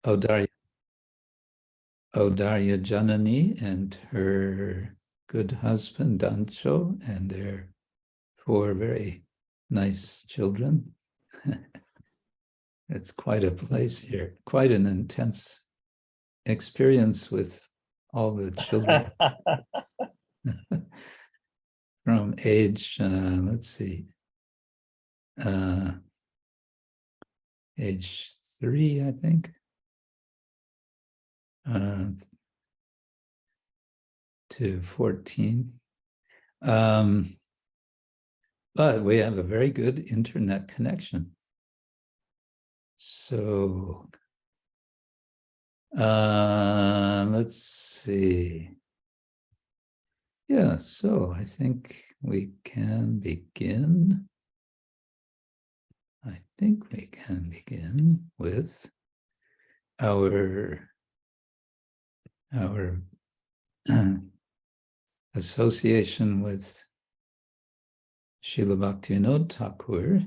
Odarya Janani and her good husband, Dancho, and their 4 very nice children. It's quite a place here, quite an intense experience with all the children. From age, let's see, age 3, I think, to 14. But we have a very good internet connection. So let's see. Yeah, so I think we can begin. I think we can begin with our association with Srila Bhaktivinoda Thakur.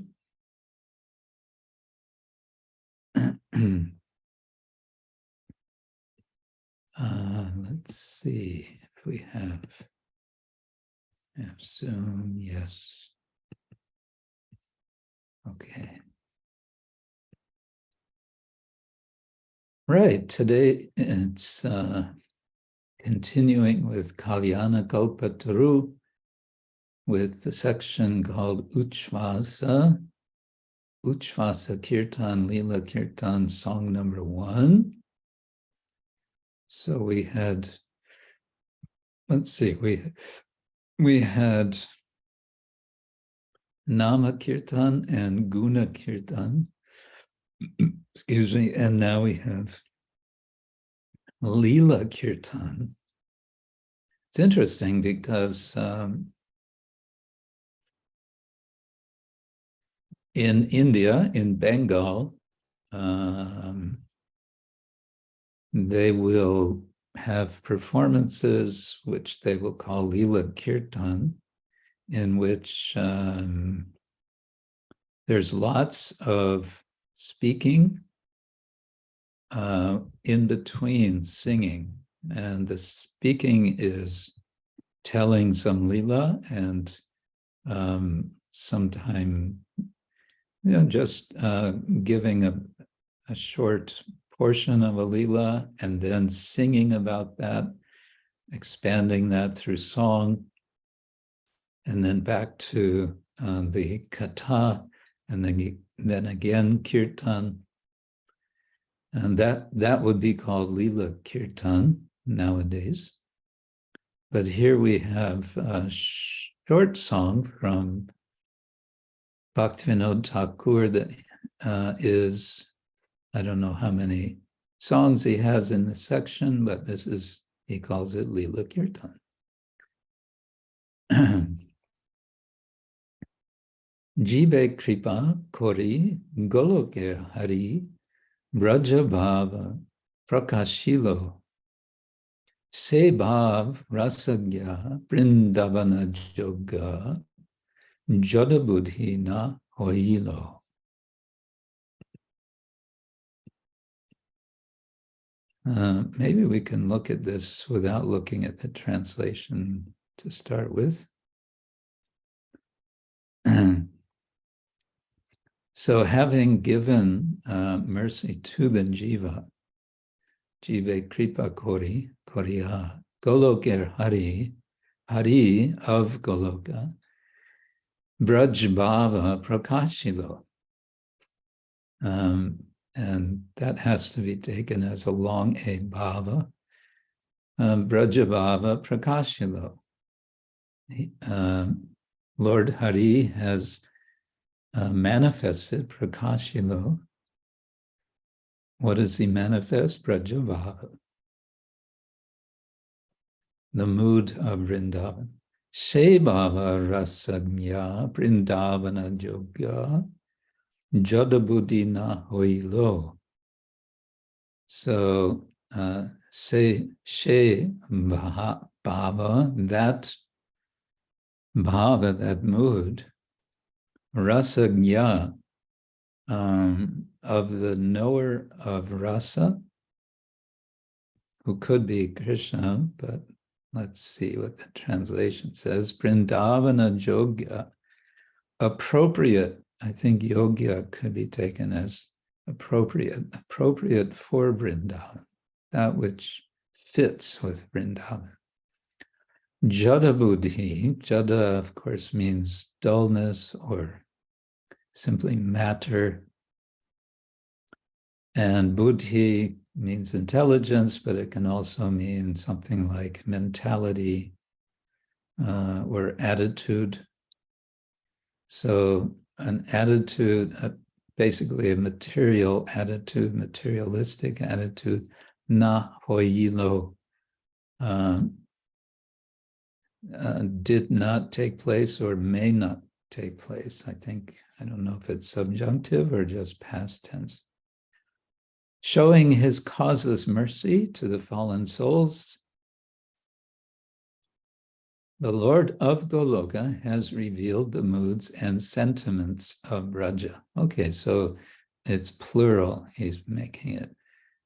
Let's see if we have Zoom. Yes. Okay. Right. Today it's continuing with Kalyana Kalpataru with the section called Ucchvasa. Ucchvasa Kirtan, Lila Kirtan, song number 1. So we had, let's see, we had Nama Kirtan and Guna Kirtan, excuse me, and now we have Lila Kirtan. It's interesting because in India, in Bengal, they will have performances which they will call Lila Kirtan, in which there's lots of speaking in between singing. And the speaking is telling some Lila and sometime, just giving a short portion of a Lila and then singing about that, expanding that through song, and then back to the katha, and then again kirtan. And that would be called Lila Kirtan nowadays. But here we have a short song from Bhaktivinoda Thakur that is, I don't know how many songs he has in this section, but this is, he calls it Lila Kirtan. Jibe Krpa, Kori, Goloker Hari, braja-bhava, prakasilo, bhava-rasajna, brndabana-jogya, jada-buddhi na hoilo. Maybe we can look at this without looking at the translation to start with. So having given mercy to the Jive, Jive Krpa Kori, Koriya, Goloker Hari, Hari of Goloka, braja-bhava prakasilo. And that has to be taken as a long A bhava. Braja-bhava prakasilo. Lord Hari has manifested prakasilo. What does he manifest? Braja-bhava. The mood of Vrindavan. Sarva-rasadhar, brndabana-jogya, jada-buddhi na hoilo. So, bhava, that bhava, that mood, rasajna, of the knower of rasa, who could be Krishna, but let's see what the translation says. Brndabana-jogya, appropriate. I think yogya could be taken as appropriate for Vrindavan, that which fits with Vrindavan. Jada-buddhi, jada of course means dullness or simply matter. And buddhi means intelligence, but it can also mean something like mentality or attitude. So an attitude, basically a material attitude, materialistic attitude, na hoyilo, did not take place or may not take place. I don't know if it's subjunctive or just past tense. Showing his causeless mercy to the fallen souls, the Lord of Goloka has revealed the moods and sentiments of Braja. Okay, so it's plural. He's making it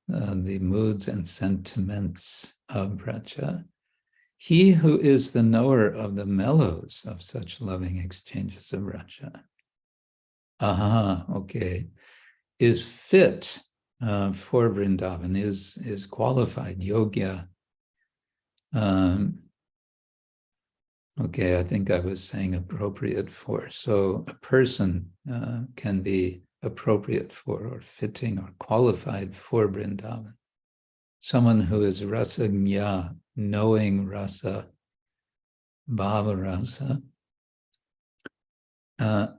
the moods and sentiments of Braja. He who is the knower of the mellows of such loving exchanges of Braja. Aha, okay. Is fit for Vrindavan, is qualified, yogya. Okay, I think I was saying appropriate for. So a person can be appropriate for or fitting or qualified for Vrindavan. Someone who is rasajna, knowing rasa, bhava-rasa,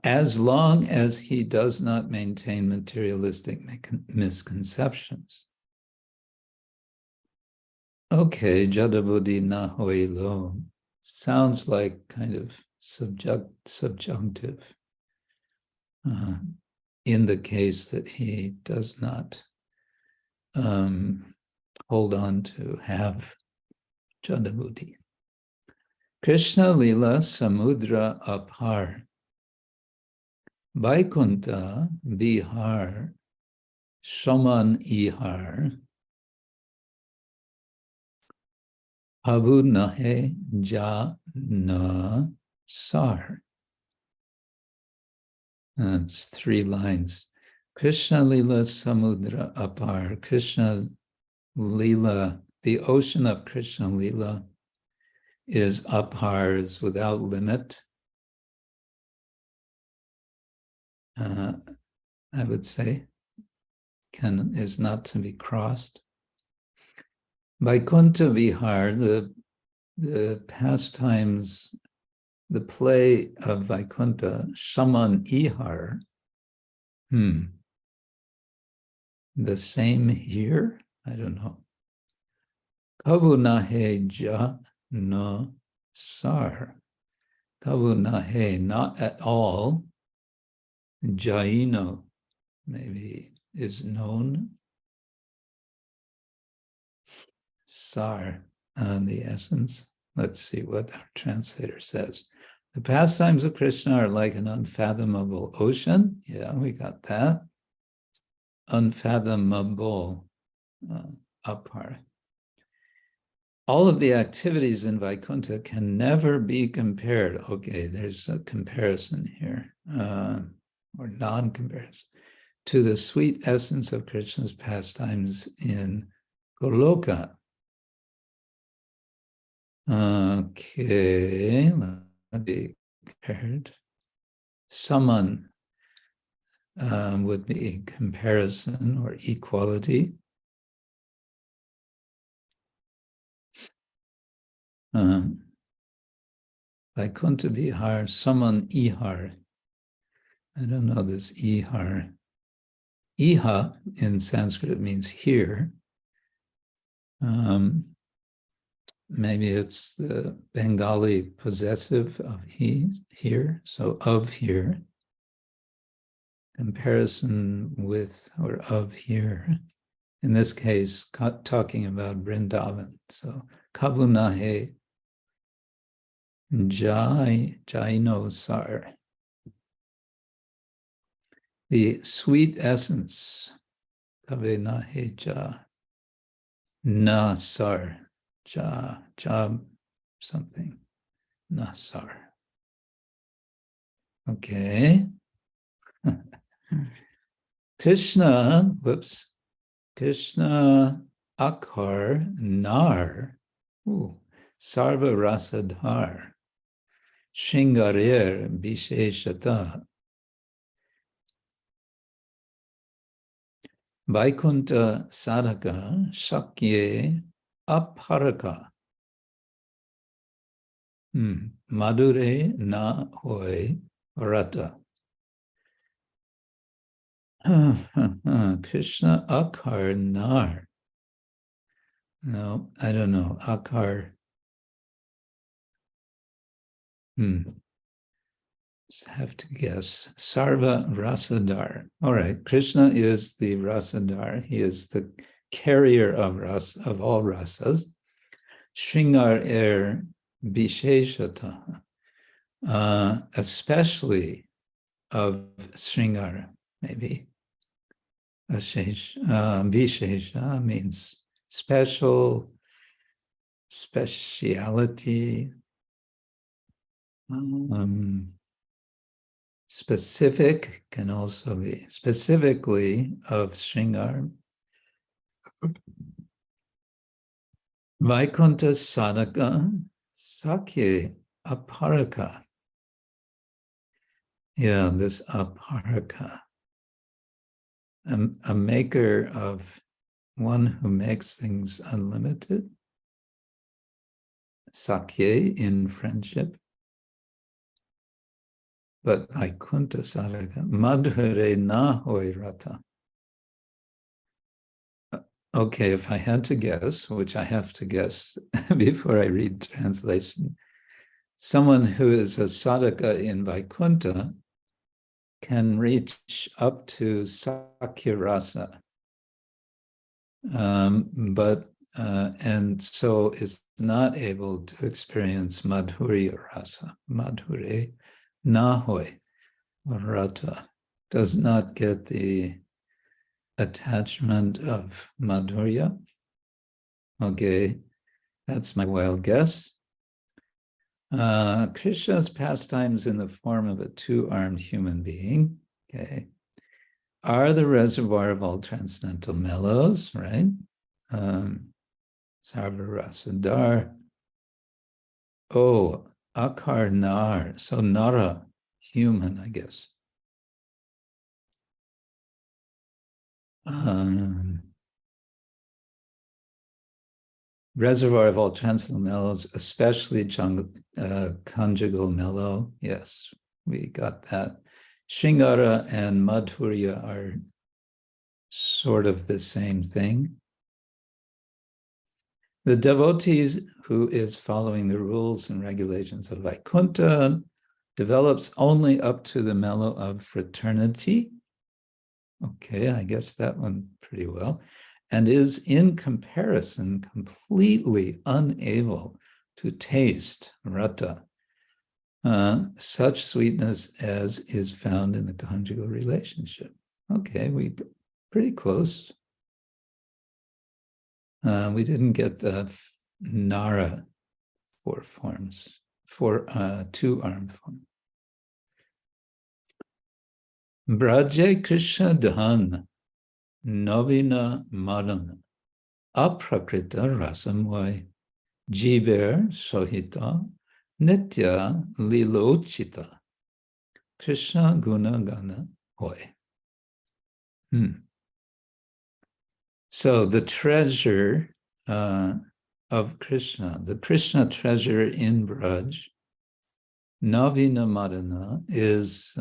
as long as he does not maintain materialistic misconceptions. Okay, jada-buddhi na hoilo. Sounds like kind of subjunctive in the case that he does not hold on to have jada-buddhi. Krishna-lila-samudra apar, baikuntha-bihar, shaman-ihar, Habu nahe ja-na sar. That's 3 lines. Krishna-lila-samudra apar. Krishna-lila, the ocean of Krishna-lila is apar, is without limit. I would say, is not to be crossed. Baikuntha-bihar, the pastimes, the play of Vaikuntha, shaman-ihar, the same here? I don't know. Kavu nahe ja-na sar. Kavu nahe, not at all. Jaino, maybe, is known. Sar, the essence. Let's see what our translator says. The pastimes of Krishna are like an unfathomable ocean. Yeah, we got that. Unfathomable, apar. All of the activities in Vaikuntha can never be compared. Okay, there's a comparison here, or non-comparison, to the sweet essence of Krishna's pastimes in Goloka. Okay, let's be compared. Saman would be comparison or equality. Baikuntha-bihar, saman ihar. I don't know this ihar. Iha in Sanskrit means here. Maybe it's the Bengali possessive of he, here, so of here. Comparison with or of here. In this case, talking about Vrindavan. So, kabunahe jaino sar. The sweet essence, kabunahe ja. Nasar, job, something. Nasar. Okay. Krishna, Krishna akar nar, sarva-rasadhar, shingarir visheshata, baikuntha-sadhaka, shakye aparaka, madure na hoy rata. Krishna akar nar. No, I don't know. Akar. Have to guess. Sarva-rasadhar. All right. Krishna is the rasadhar. He is the carrier of all rasas. Shringar visheshata. Especially of Shringar, maybe. Vishesha means special, speciality, specific can also be specifically of Shringar. Vaikuntha-sadhaka, sakye aparaka. Yeah, this aparaka. A maker of one who makes things unlimited. Sakye in friendship. But Vaikuntha-sadhaka, madhure na hoy rata. Okay, if I had to guess, which I have to guess before I read translation, someone who is a sadhaka in Vaikuntha can reach up to Sakya rasa, and so is not able to experience Madhurya rasa. Madhure nahoy rata, does not get the attachment of Madhurya. Okay, that's my wild guess. Krishna's pastimes in the form of a two-armed human being, okay, are the reservoir of all transcendental mellows, right? Sarva-rasadhar. Oh, akar nar, so nara, human, I guess. Reservoir of all transcendental mellows, especially conjugal mellow. Yes, we got that. Shingara and Madhurya are sort of the same thing. The devotees who is following the rules and regulations of Vaikuntha develops only up to the mellow of fraternity. Okay, I guess that one pretty well. And is in comparison completely unable to taste rata, such sweetness as is found in the conjugal relationship. Okay, we pretty close. We didn't get the nara four forms, two-armed form. Braja-krishna-dhana, nabina-madana, aprakrita rasamvai, jive sohita, nitya-lilocita, krsna-guna-gana hoy. So the treasure of Krishna, the Krishna treasure in Braj, nabina-madana, is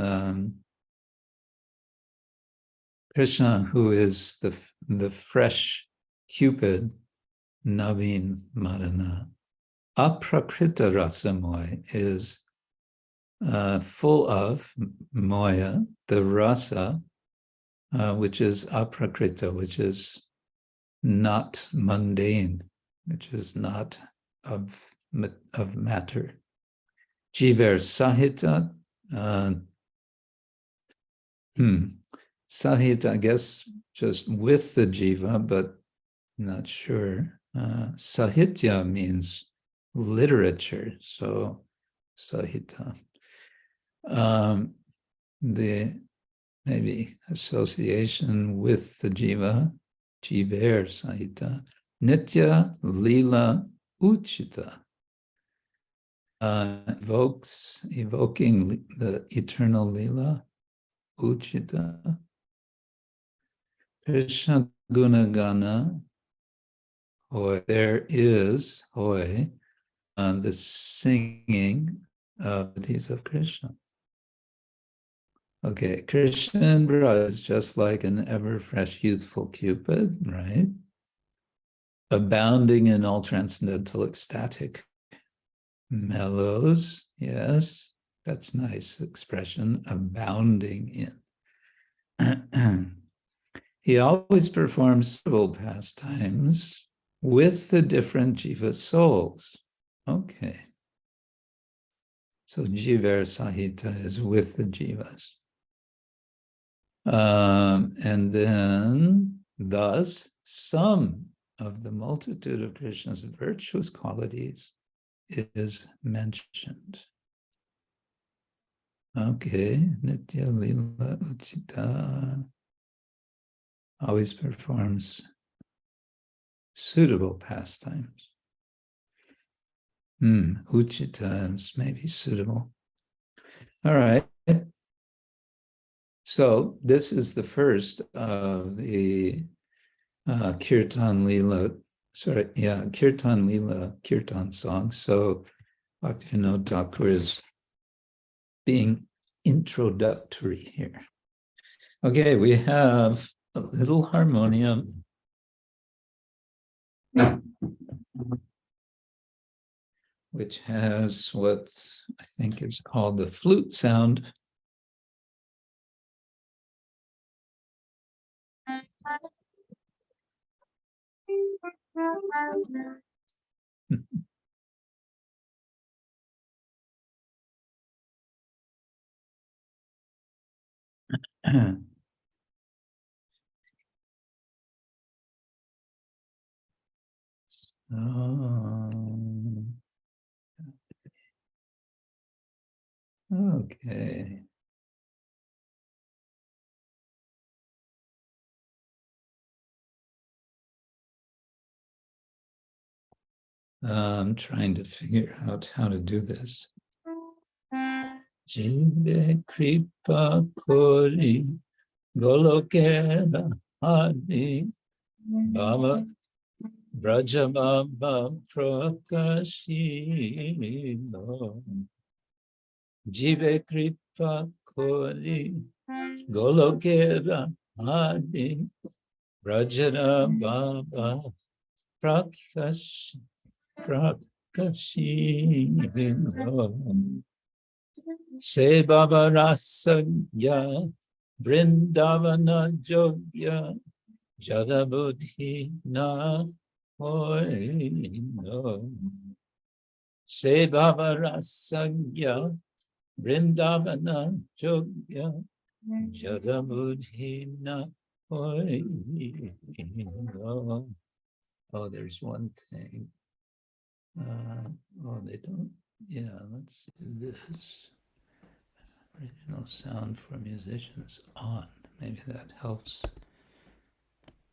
Krishna, who is the fresh Cupid, nabina-madana. Aprakrita rasamoy is full of moya, the rasa, which is aprakrita, which is not mundane, which is not of matter. Jive sahita, sahita, I guess, just with the jiva, but not sure. Sahitya means literature, so Sahita. The maybe association with the jiva, jive or Sahita. Nitya-lilocita. Evoking the eternal lila, Ucchvasa. Krishna-guna-gana, there is, the singing of the deeds of Krishna. Okay, Krishna is just like an ever-fresh youthful Cupid, right? Abounding in all transcendental ecstatic mellows, yes, that's nice expression, abounding in. He always performs suitable pastimes with the different jiva souls. Okay. So jiva sahita is with the jivas. And then, thus, some of the multitude of Krishna's virtuous qualities is mentioned. Okay, nitya-lilocita always performs suitable pastimes. Uchita is maybe suitable. All right. So this is the first of the Kirtan songs. So Bhaktivinoda Thakur is being introductory here. Okay, we have a little harmonium. Which has what I think is called the flute sound. Okay. I'm trying to figure out how to do this. Jive, Krpa, Kori, Goloker, braja-bhava, prakasilo. Jive, Krpa, Kori, Goloker, braja-bhava, prakasilo. Se bhava-rasajna, brndabana-jogya, jada-buddhi na hoino. Se bhava-rasajna, brndabana-jogya, jada-buddhi na hoino. Oh, there's one thing. They don't. Yeah, let's do this. Original sound for musicians on. Maybe that helps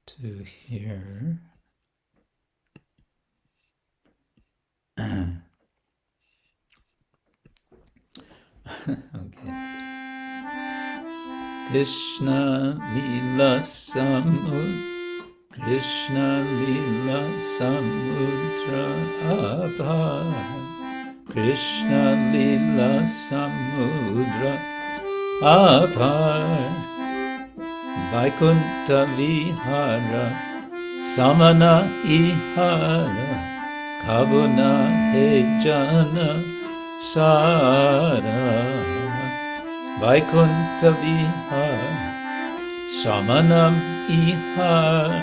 to hear. Okay. Krsna-lila-samudra, krsna-lila-samudra abhar. Krsna-lila-samudra abhar. Baikuntha-bihar, samana ihara, kabuna hejana sara. Baikuntha-bihar, samanam ihara,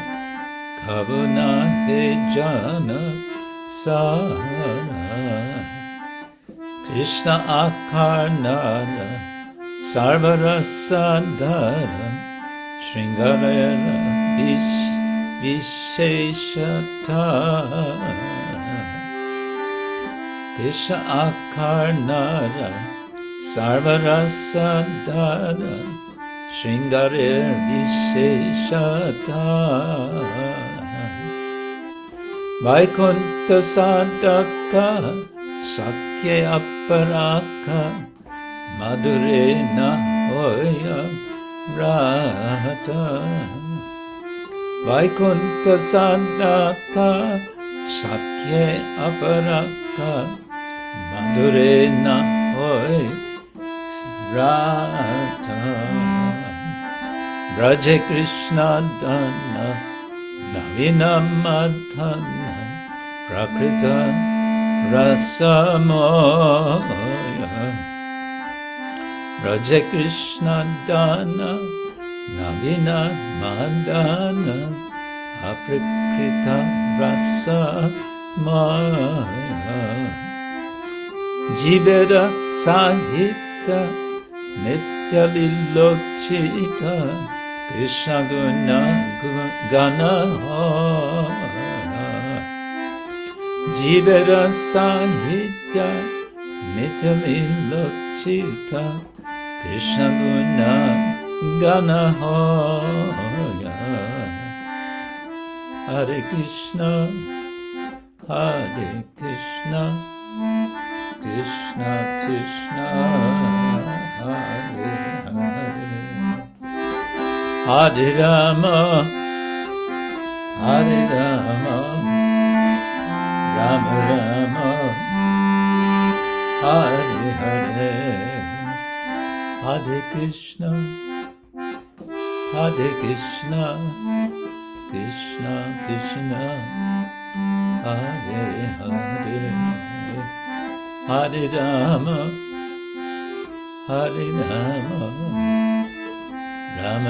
kabuna hejana sara. Krishna-akarnara, sarva-rasadhar, Shringarera visheshata Krishna-akarnara sarva-rasadhar Shringarer visheshata baikuntha-sadhaka sakya aparaka madurena hoya rata baikuntha-sadhaka sakya aparaka madurena hoya rata braja-krishna-dhana nabina-madana prakrita-rasamoya braja-krishna-dhana nabina-madana aprakrita-rasamoya jibe sahita nitya-lilocita krsna-guna-gana jibe sahita nitya-lilocita krsna-guna-gana Hare Krishna Hare Krishna Krishna Krishna Hare Hare Hare Rama Hare Rama Rama Rama Hare Hare Hare Krishna Hare Krishna Krishna Krishna Hare Hare Hare Rama Hare Rama Rama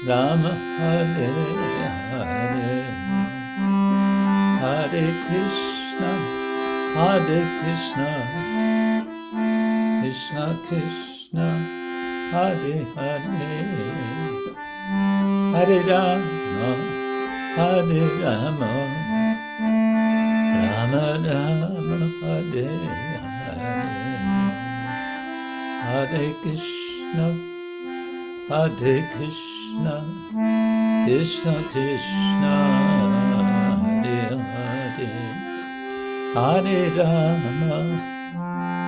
Rama Hare Hare Hare Krishna Krishna Krishna Hare Hare Hare Rama Hare Rama Rama Rama Hare Hare Hare Krishna Krishna Krishna Hare Hare Hare Rama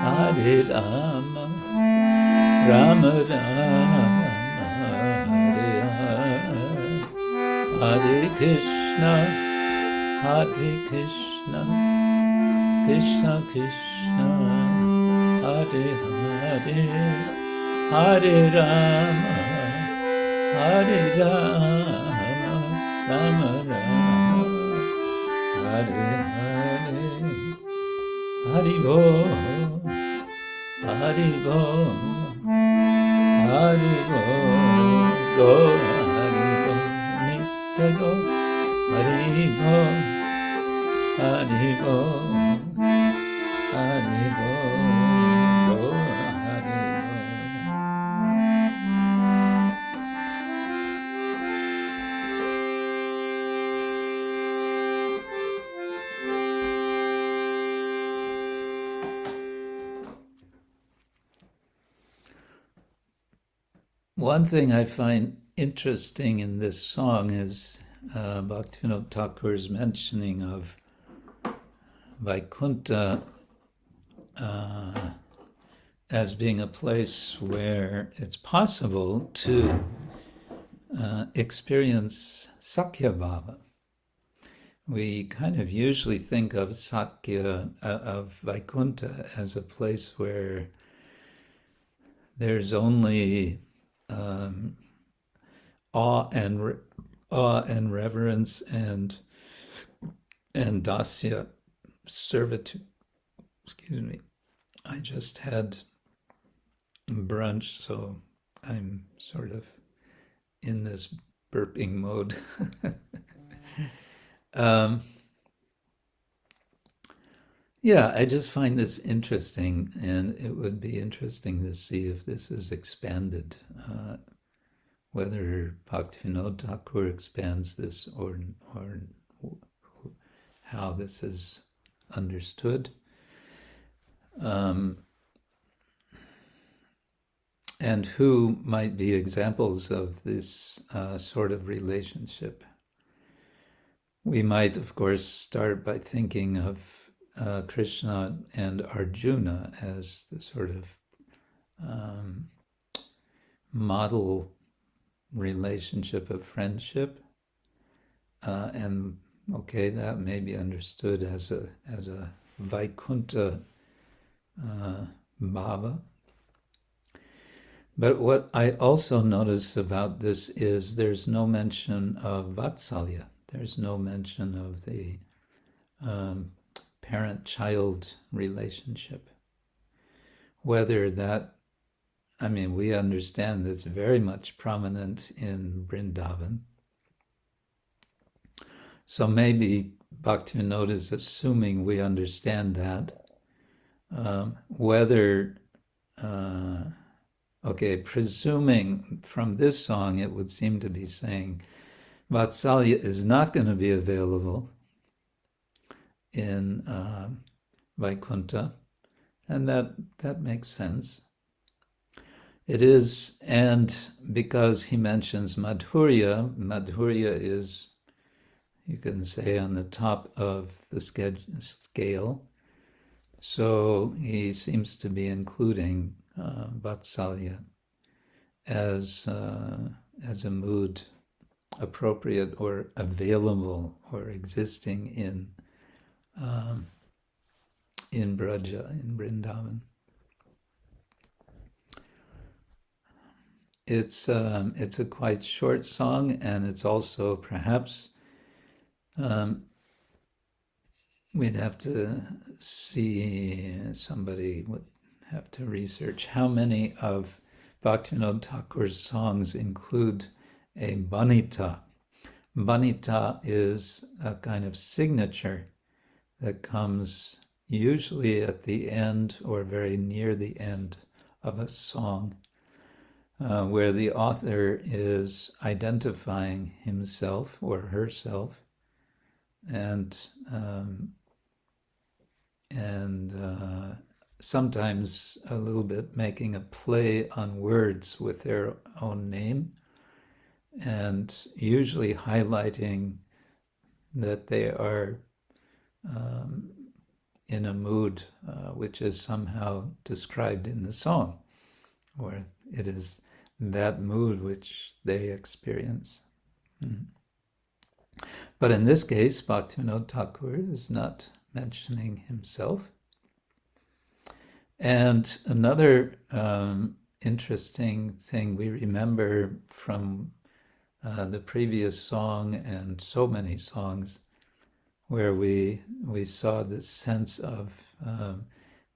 Hare Rama Rama Rama Hare Hare Hare Krishna Krishna Krishna Hare Hare Hare Rama Rama Rama Hare Hare Hare Krishna Krishna Krishna Hare Hare Hare Rama Rama Rama Hare Hare Hari Bol Hari Bol Hari Bol Go Hari Bol Nitya Go Hari Bol Hari Bol Hari Bol Go Hari Bol One thing I find interesting in this song is Bhaktivinoda Thakur's mentioning of Vaikuntha as being a place where it's possible to experience Sakya-bhava. We kind of usually think of Sakya, of Vaikuntha, as a place where there's only awe and reverence and dasya, servitude. Excuse me. I just had brunch, so I'm sort of in this burping mode. Yeah, I just find this interesting, and it would be interesting to see if this is expanded, whether Bhaktivinoda Thakur expands this or how this is understood. And who might be examples of this sort of relationship. We might, of course, start by thinking of Krishna and Arjuna as the sort of model relationship of friendship. And okay, that may be understood as a baikuntha-bhava. But what I also notice about this is there's no mention of vatsalya. There's no mention of the parent-child relationship. Whether that, I mean, we understand it's very much prominent in Vrindavan. So maybe Bhaktivinoda is assuming we understand that. Okay, presuming from this song, it would seem to be saying Vatsalya is not going to be available in Vaikuntha, and that makes sense. It is, and because he mentions Madhurya, Madhurya is, you can say, on the top of the scale, so he seems to be including Vatsalya as a mood appropriate or available or existing in Braja, in Vrindavan. It's a quite short song, and it's also perhaps we'd have to see, somebody would have to research how many of Bhaktivinoda Thakur's songs include a banita. Banita is a kind of signature that comes usually at the end or very near the end of a song, where the author is identifying himself or herself and sometimes a little bit making a play on words with their own name, and usually highlighting that they are in a mood which is somehow described in the song, or it is that mood which they experience. But in this case, Bhaktivinoda Thakur is not mentioning himself. And another interesting thing we remember from the previous song and so many songs, where we saw this sense of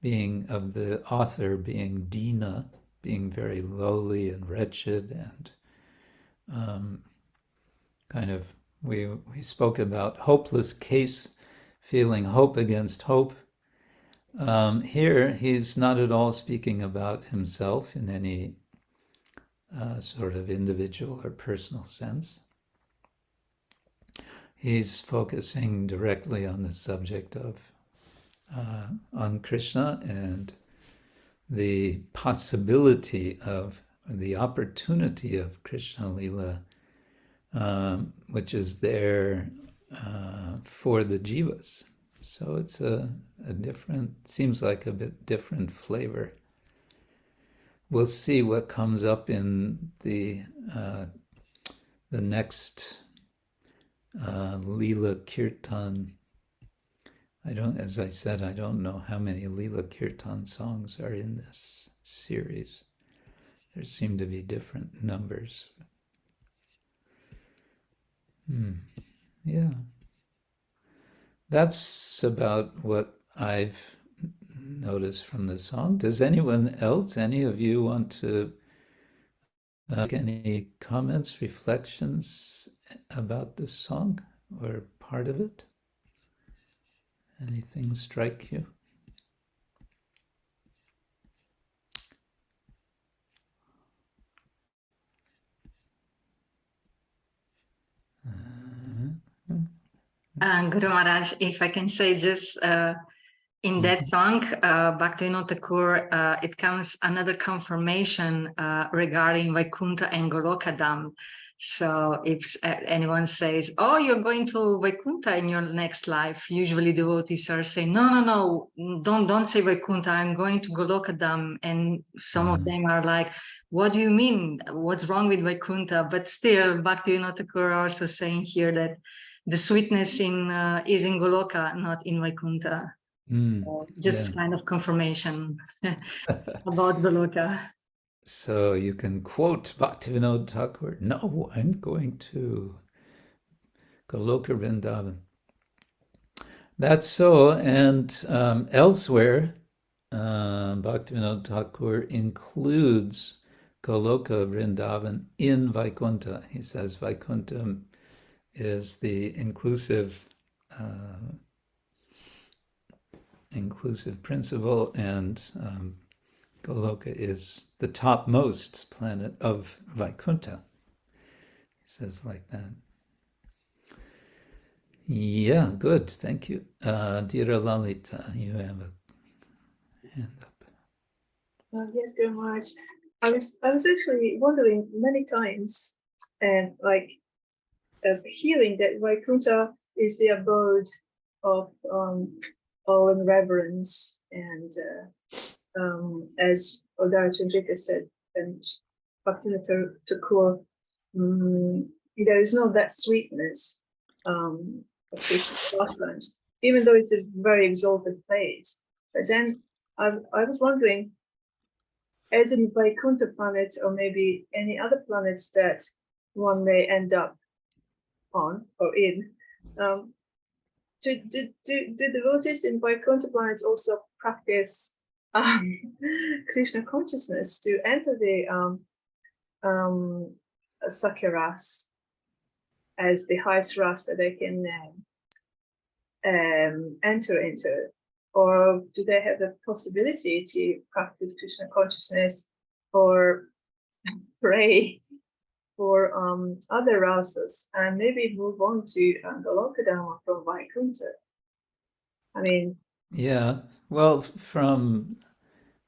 being, of the author being dina, being very lowly and wretched, and kind of, we spoke about hopeless case, feeling hope against hope. Here, he's not at all speaking about himself in any sort of individual or personal sense. He's focusing directly on the subject of, on Krishna and the possibility of, the opportunity of Krishna-lila, which is there for the jivas. So it's a different, seems like a bit different flavor. We'll see what comes up in the next Lila Kirtan. As I said, I don't know how many Lila Kirtan songs are in this series. There seem to be different numbers. Yeah. That's about what I've notice from the song. Does anyone else, any of you, want to make any comments, reflections about this song or part of it? Anything strike you? Guru Maharaj, if I can say just in that song, Bhaktivinoda Thakur, it comes another confirmation regarding Vaikuntha and Goloka Dham. So if anyone says, oh, you're going to Vaikuntha in your next life, usually devotees are saying, no, don't say Vaikuntha, I'm going to Goloka Dham. And some of them are like, what do you mean? What's wrong with Vaikuntha? But still, Bhaktivinoda Thakur also saying here that the sweetness is in Goloka, not in Vaikuntha. So just kind of confirmation about Goloka. So you can quote Bhaktivinoda Thakur, no, I'm going to Goloker Vrindavan. That's so, and elsewhere, Bhaktivinoda Thakur includes Goloka Vrindavan in Vaikuntha. He says Vaikuntha is the inclusive principle, and Goloka is the topmost planet of Vaikuntha. He says like that. Yeah, good. Thank you. Dear Lalita, you have a hand up. Yes, very much. I was actually wondering many times, and hearing that Vaikuntha is the abode of awe and reverence, and as Odara Chandrika said, and Bhaktivinoda Thakur, there is no that sweetness of Krishna's pastimes, even though it's a very exalted place. But then I was wondering, as in Vaikuntha planets, or maybe any other planets that one may end up on or in, do devotees in Vaikuntha planets also practice Krishna consciousness to enter the Sakya-ras as the highest ras that they can enter into? Or do they have the possibility to practice Krishna consciousness or pray for other rasas and maybe move on to Goloka Dharma from Vaikuntha? I mean, yeah. Well, from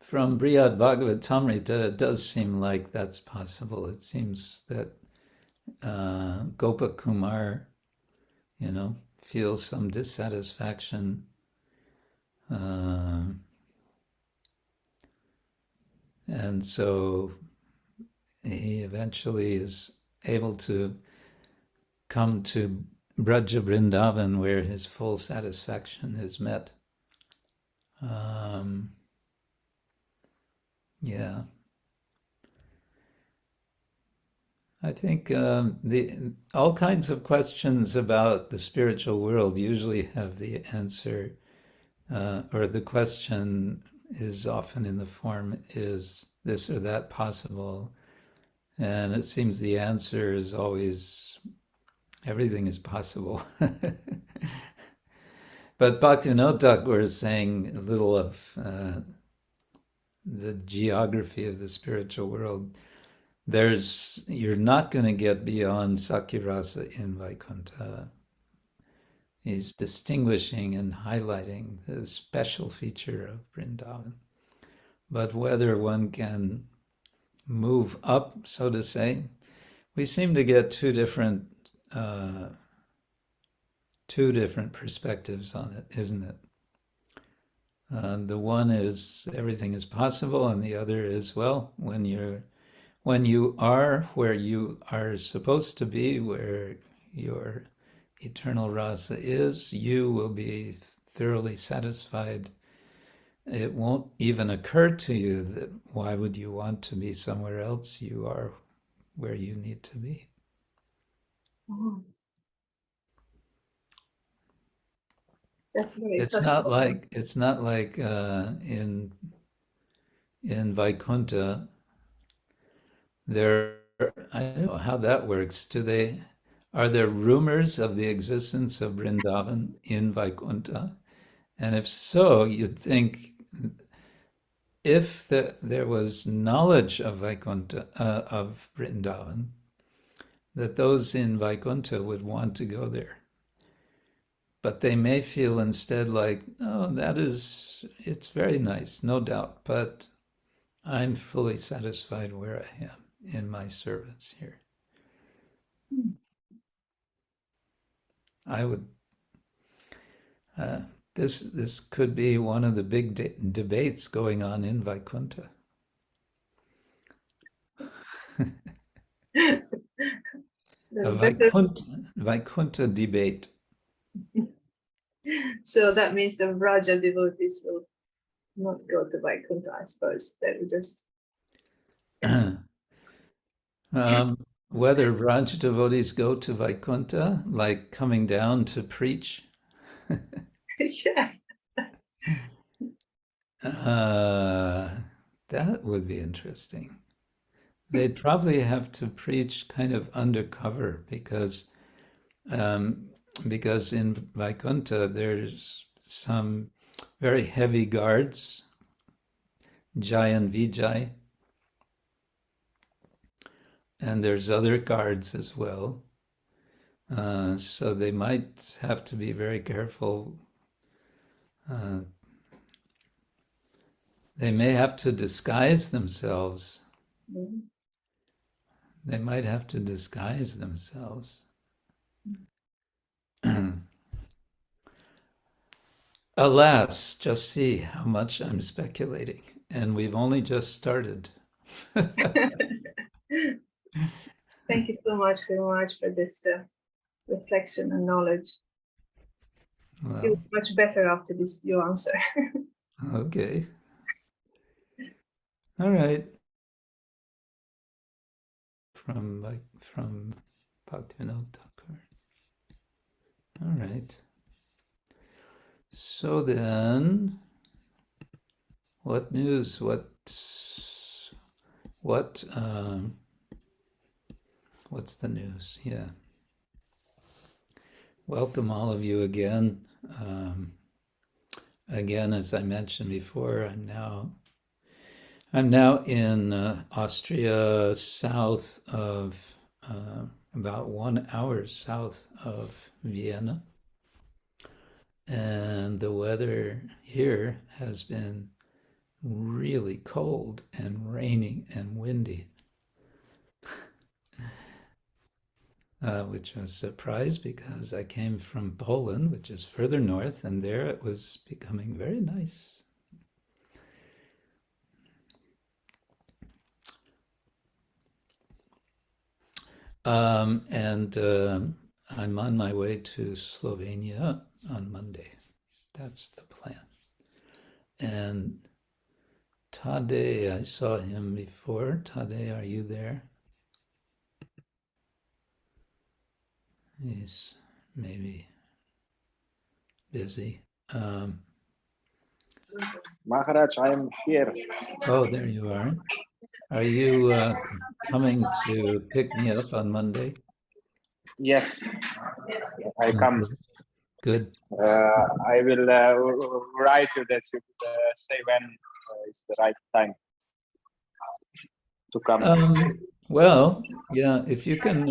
Brihad Bhagavatamrita, it does seem like that's possible. It seems that Gopa Kumar, feels some dissatisfaction. And so he eventually is able to come to Braja Vrindavan, where his full satisfaction is met. Yeah. I think all kinds of questions about the spiritual world usually have the answer, or the question is often in the form, is this or that possible? And it seems the answer is always, everything is possible. But Bhaktivinoda Thakur is saying a little of the geography of the spiritual world. You're not going to get beyond Sakya-rasa in Vaikuntha. He's distinguishing and highlighting the special feature of Vrindavan. But whether one can move up, so to say, we seem to get two different perspectives on it, isn't it? The one is everything is possible, and the other is, well, when you are where you are supposed to be, where your eternal rasa is, you will be thoroughly satisfied. It won't even occur to you that why would you want to be somewhere else? You are where you need to be. That's very It's subtle. not like in Vaikuntha. There, I don't know how that works. Are there rumors of the existence of Vrindavan in Vaikuntha? And if so, you'd think if there was knowledge of Vaikuntha, of Vrindavan, that those in Vaikuntha would want to go there. But they may feel instead like, oh, it's very nice, no doubt, but I'm fully satisfied where I am in my service here. I would, this could be one of the big debates going on in Vaikuntha. A Vaikuntha debate. So that means the Braja devotees will not go to Vaikuntha, I suppose. They will just Whether Raj devotees go to Vaikuntha, like coming down to preach, yeah. that would be interesting. They'd probably have to preach kind of undercover because in Vaikuntha there's some very heavy guards, Jai and Vijay, and there's other guards as well. So they might have to be very careful. They may have to disguise themselves. Mm-hmm. They might have to disguise themselves. Alas, just see how much I'm speculating. And we've only just started. Thank you so much very much for this reflection and knowledge. Well, It was much better after this your answer. okay. All right. From Bhaktivinoda Thakura. All right. So then, what news? What's the news? Yeah. Welcome all of you again. Again, as I mentioned before, I'm now in Austria, south of about 1 hour south of Vienna, and the weather here has been really cold and rainy and windy. Which was a surprise because I came from Poland, which is further north, and there it was becoming very nice. I'm on my way to Slovenia on Monday. That's the plan. And Tade, I saw him before. Tade, are you there? He's maybe busy. Maharaj, I am here. Oh, there you are. Are you coming to pick me up on Monday? Yes, I come. Good. I will write you that you say when is the right time to come. Well, yeah, if you can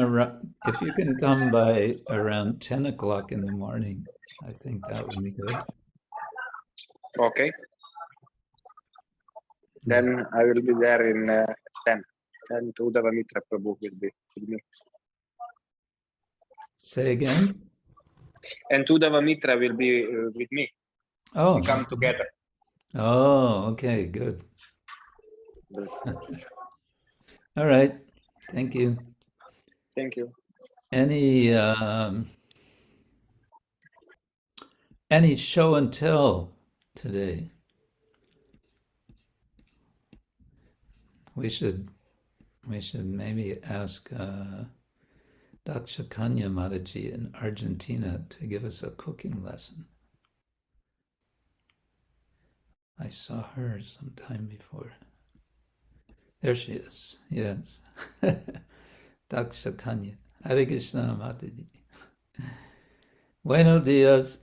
come by around 10 o'clock in the morning, I think that would be good. Okay. Then I will be there in 10. And Uddhava Mitra Prabhu will be with me. Say again? And Uddhava Mitra will be with me. Oh. We come together. Oh, okay, good. All right. Thank you. Thank you. Any show and tell today? We should maybe ask Daksha Kanya Mataji in Argentina to give us a cooking lesson. I saw her sometime before. There she is. Yes. Daksha Kanya. Hare Krishna Mataji. Buenos dias.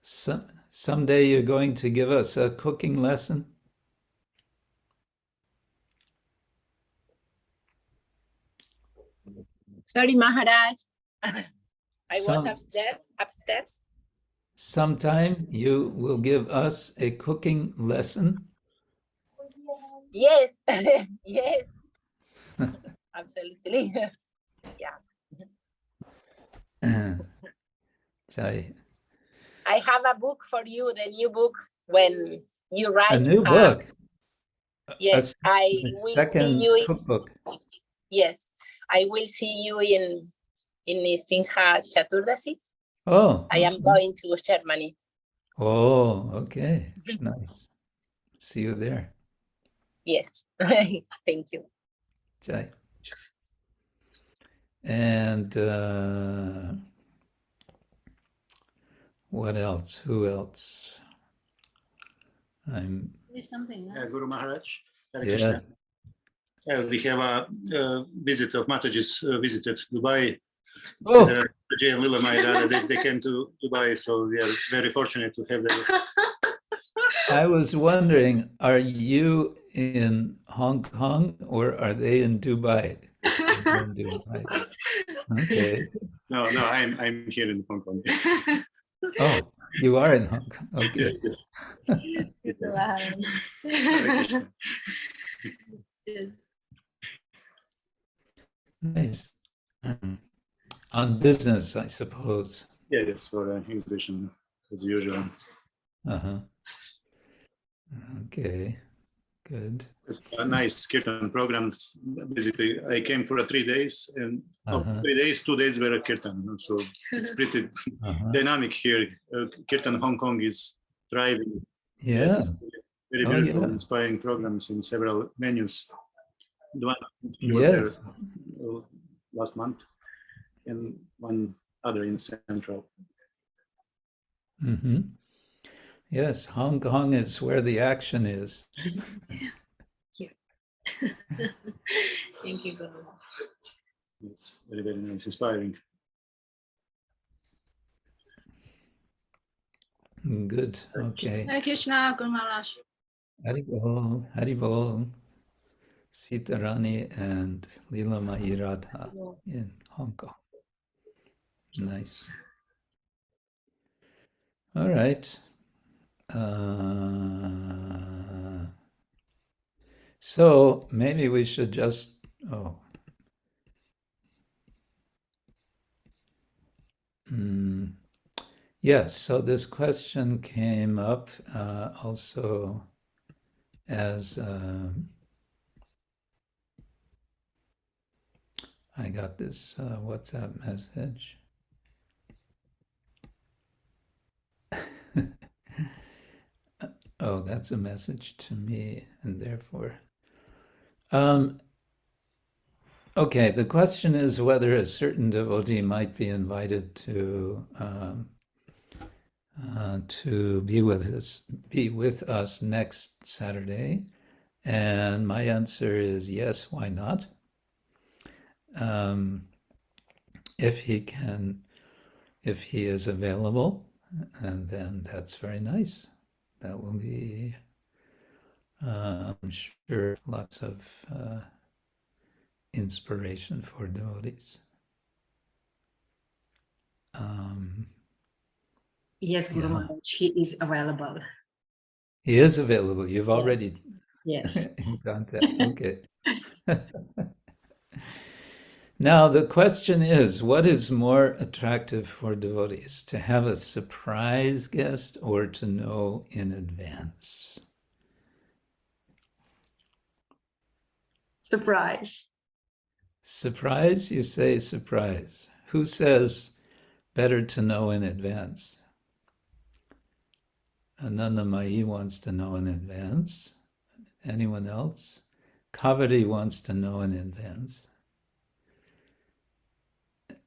Someday you're going to give us a cooking lesson? Sorry, Maharaj. I was upstairs. Sometime you will give us a cooking lesson? Yes, yes, absolutely. Yeah. Jai. I have a book for you, the new book, when you write. A new book? Yes, I will see second you. cookbook. Yes, I will see you in Nrsimha Chaturdasi. Oh. I am going to Germany. Oh, okay. Nice. See you there. Yes, thank you. Jai. And what else? Who else? There's something. Guru Maharaj. Yeah. We have a visit of Mataji's visited Dubai. Oh. Jada-buddhi, they came to Dubai, so we are very fortunate to have them. I was wondering, are you in Hong Kong or are they in Dubai? In Dubai. Okay. No, I'm here in Hong Kong. Oh, you are in Hong Kong. Okay. Nice. On business, I suppose. Yeah, it's for exhibition as usual. Uh-huh. Okay, good. It's a nice Kirtan programs. Basically, I came for 3 days, and 3 days, 2 days were a Kirtan. So it's pretty dynamic here. Kirtan Hong Kong is thriving. Yeah. Yes, it's very beautiful, inspiring programs in several venues. The one was there last month, and one other in Central. Mm-hmm. Yes, Hong Kong is where the action is. Thank you, Guru. It's very, very nice, inspiring. Good. Okay. Hare Krishna, Guru Maharaj. Haribol, Haribol. Sita Rani and Lila Radha in Hong Kong. Nice. All right. So maybe we should just, yes, so this question came up also as I got this WhatsApp message. Oh, that's a message to me, and therefore. Okay, the question is whether a certain devotee might be invited to be with us next Saturday, and my answer is yes. Why not? If he is available, and then that's very nice. That will be, I'm sure, lots of inspiration for devotees. Yes, Guru Maharaj, he is available. He is available. You've already done that. Okay. Now, the question is, what is more attractive for devotees, to have a surprise guest or to know in advance? Surprise. Surprise? You say surprise. Who says better to know in advance? Ananda Mai wants to know in advance. Anyone else? Kaveri wants to know in advance.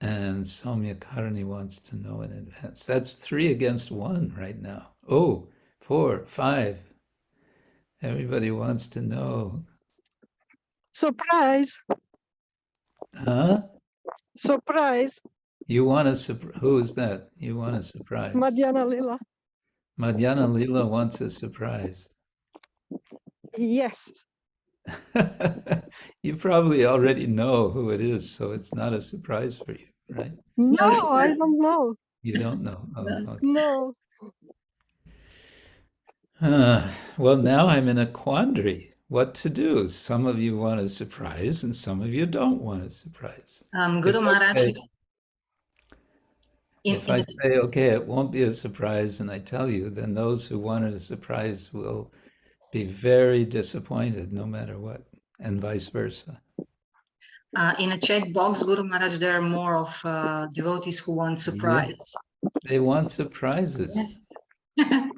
And Soumya Karani wants to know in advance. That's 3 against 1 right now. Oh, 4, 5. Everybody wants to know. Surprise! Huh? Surprise! You want a who is that? You want a surprise? Madhyana Lila. Madhyana Lila wants a surprise. Yes. You probably already know who it is, so it's not a surprise for you, right? No, I don't know. You don't know. Oh, okay. No. Well, now I'm in a quandary. What to do? Some of you want a surprise, and some of you don't want a surprise. Guru Maharaj, If I say, okay, it won't be a surprise, and I tell you, then those who wanted a surprise will be very disappointed no matter what, and vice versa. in a chat box, Guru Maharaj, there are more of devotees who want surprise. Yes, they want surprises. Yes.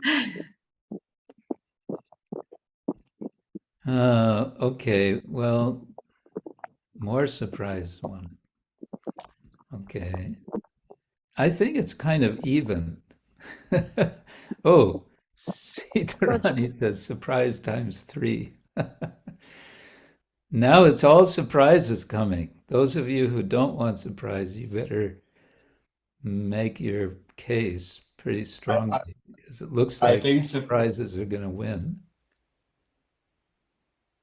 Okay, well, more surprise one. Okay. I think it's kind of even. Oh, Sitarani says surprise times 3. Now it's all surprises coming. Those of you who don't want surprise, you better make your case pretty strongly, because it looks like surprises are going to win.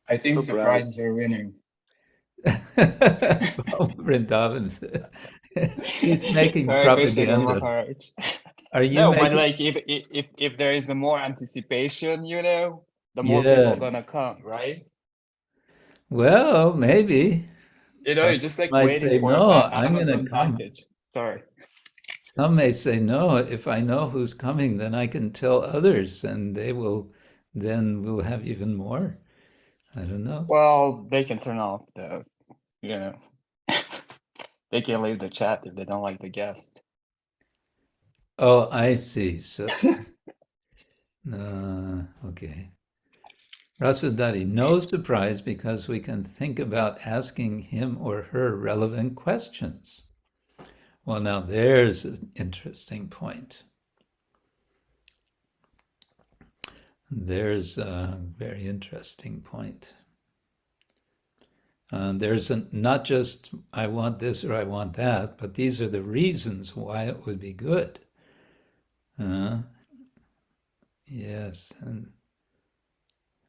I think surprises are winning. Vrindavan, he's making propaganda. Are you no, making... but like if there is a more anticipation, you know, the more people are gonna come, right? Well, maybe. You know, you're just like might waiting say, for no, an I'm Amazon gonna come. package. Sorry. Some may say, no, if I know who's coming, then I can tell others, and they will, then we'll have even more. I don't know. Well, they can turn off the, you know, they can leave the chat if they don't like the guest. Oh, I see. So, okay. Rasadhari, no surprise, because we can think about asking him or her relevant questions. Well, now there's an interesting point. There's a very interesting point. There's not just I want this or I want that, but these are the reasons why it would be good. Yes, and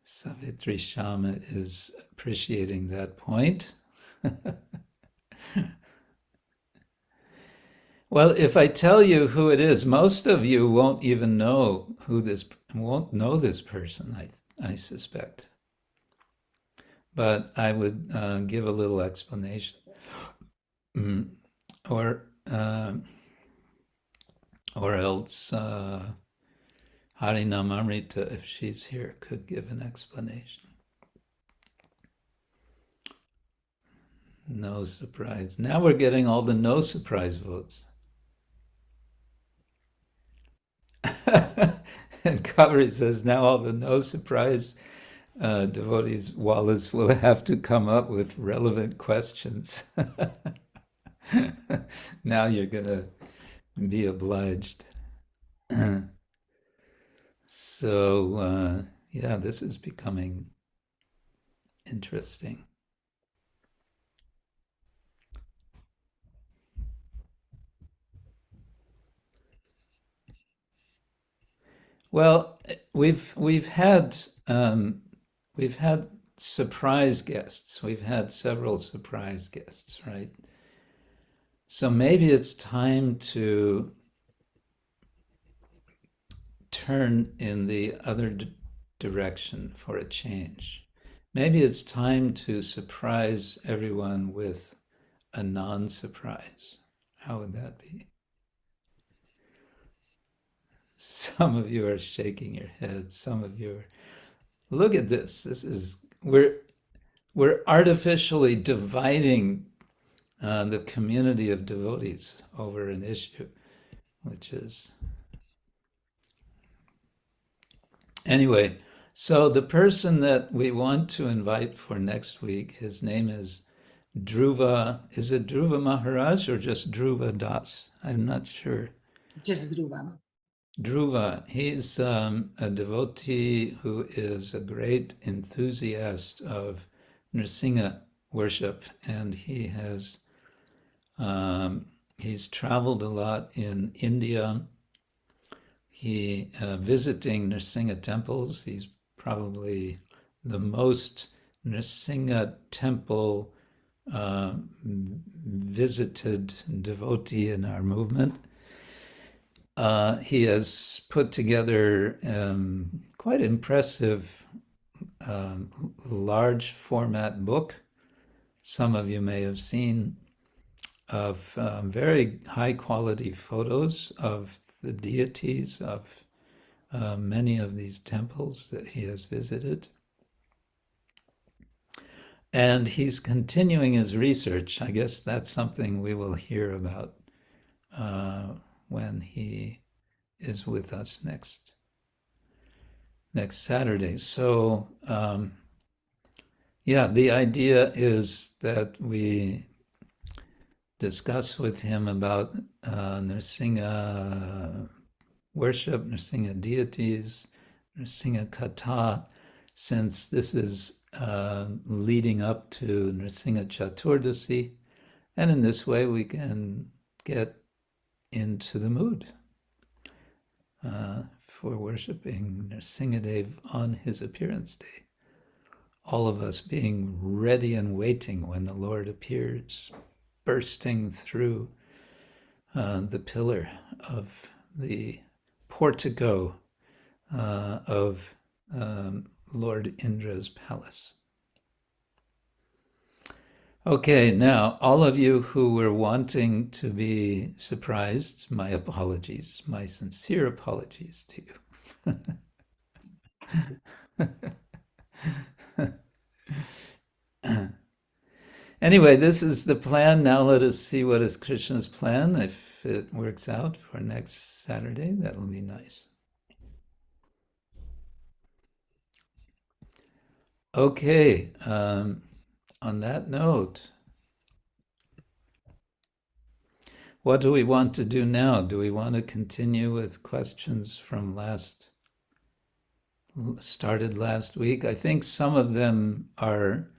Savitri Shama is appreciating that point. Well, if I tell you who it is, most of you won't even know won't know this person, I suspect. But I would give a little explanation. Or else Harinamamrita, if she's here, could give an explanation. No surprise. Now we're getting all the no surprise votes. And Kori says, now all the no surprise devotees, Wallace, will have to come up with relevant questions. Now you're going to be obliged. So, yeah, this is becoming interesting. Well, we've had surprise guests. We've had several surprise guests, right? So maybe it's time to turn in the other direction for a change. Maybe it's time to surprise everyone with a non-surprise. How would that be? Some of you are shaking your heads. Some of you are, look at this. This is, we're artificially dividing the community of devotees over an issue, which is, anyway, so the person that we want to invite for next week, his name is Dhruva. Is it Dhruva Maharaj or just Dhruva Das? I'm not sure. Just Dhruva. Dhruva, he's a devotee who is a great enthusiast of Nrsimha worship, and he's traveled a lot in India. He visiting Nrsimha temples. He's probably the most Nrsimha temple visited devotee in our movement. He has put together quite impressive large format book. Some of you may have seen, of very high quality photos of the deities of many of these temples that he has visited. And he's continuing his research. I guess that's something we will hear about when he is with us next Saturday. So yeah, the idea is that we discuss with him about Nrsimha worship, Nrsimha deities, Nrsimha katha, since this is leading up to Nrsimha Chaturdasi, and in this way we can get into the mood for worshiping Nrsimhadev on his appearance day. All of us being ready and waiting when the Lord appears, bursting through the pillar of the portico of Lord Indra's palace. Okay, now all of you who were wanting to be surprised, my apologies, my sincere apologies to you. Anyway, this is the plan. Now let us see what is Krishna's plan. If it works out for next Saturday, that will be nice. Okay, on that note, what do we want to do now? Do we want to continue with questions from started last week? I think some of them are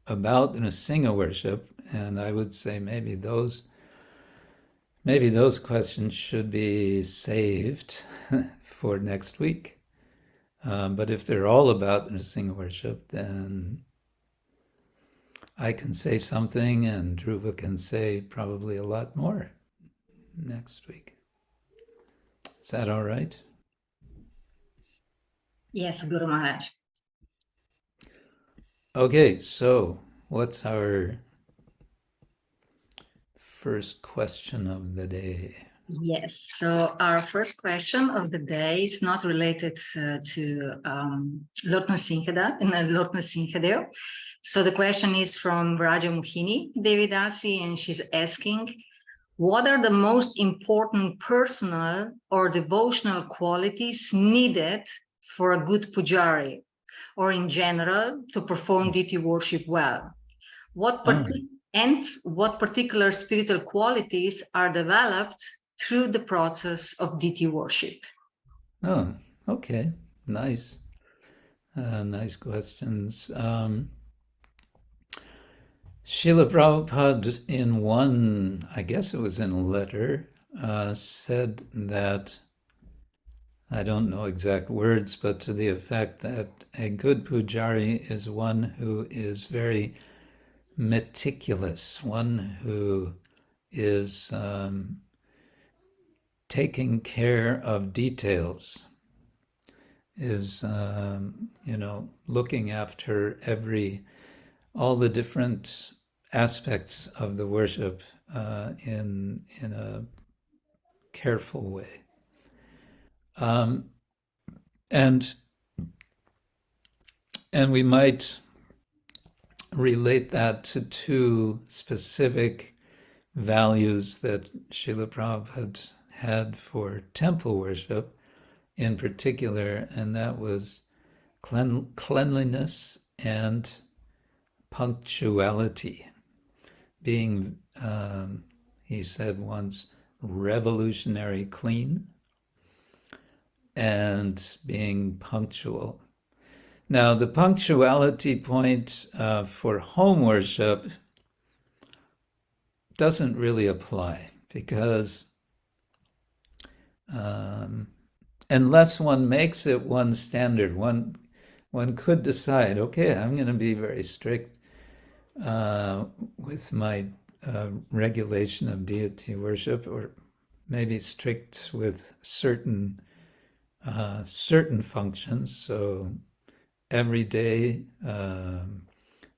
about Nrsimha worship, and I would say maybe those questions should be saved for next week. But if they're all about Nrsimha worship, then I can say something and Dhruva can say probably a lot more next week. Is that all right? Yes, Guru Maharaj. Okay, so what's our first question of the day? Yes, so our first question of the day is not related to Lord Nrsimhadev. So the question is from Raja Mohini Devidasi, and she's asking, what are the most important personal or devotional qualities needed for a good pujari, or in general, to perform deity worship well? What particular spiritual qualities are developed through the process of deity worship? Oh, okay. Nice. Nice questions. Srila Prabhupada in one, I guess it was in a letter, said that, I don't know exact words, but to the effect that a good pujari is one who is very meticulous, one who is taking care of details, is looking after all the different aspects of the worship in a careful way. And we might relate that to two specific values that Srila Prabhupada had for temple worship in particular, and that was cleanliness and punctuality. Being, he said once, revolutionary clean, and being punctual. Now, the punctuality point for home worship doesn't really apply, because unless one makes it one standard, one could decide, okay, I'm going to be very strict with my regulation of deity worship, or maybe strict with certain functions. So every day, no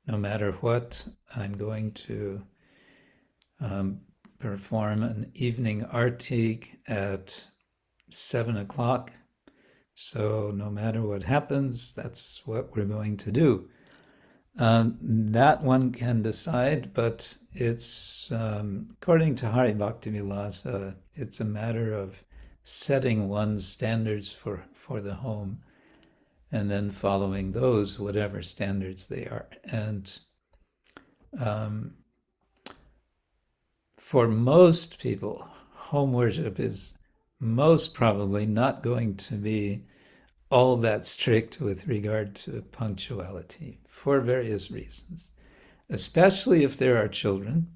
matter what, I'm going to perform an evening arti at 7 o'clock. So no matter what happens, that's what we're going to do. That one can decide, but it's, according to Hari Bhakti-Vilasa, it's a matter of setting one's standards for the home, and then following those, whatever standards they are. And for most people, home worship is most probably not going to be all that strict with regard to punctuality, for various reasons, especially if there are children.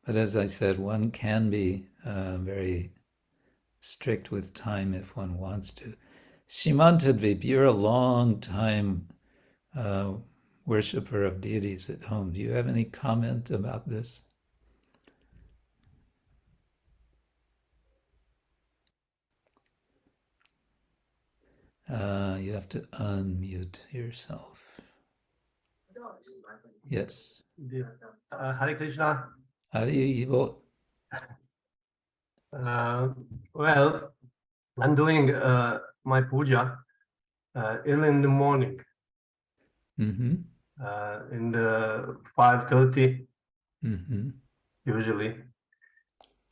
But as I said, one can be very strict with time if one wants to. Shimantadvip, you're a long time worshiper of deities at home. Do you have any comment about this? You have to unmute yourself. Yes. Hare Krishna. Haribo. Well, I'm doing my puja early in the morning, in the 5:30 usually,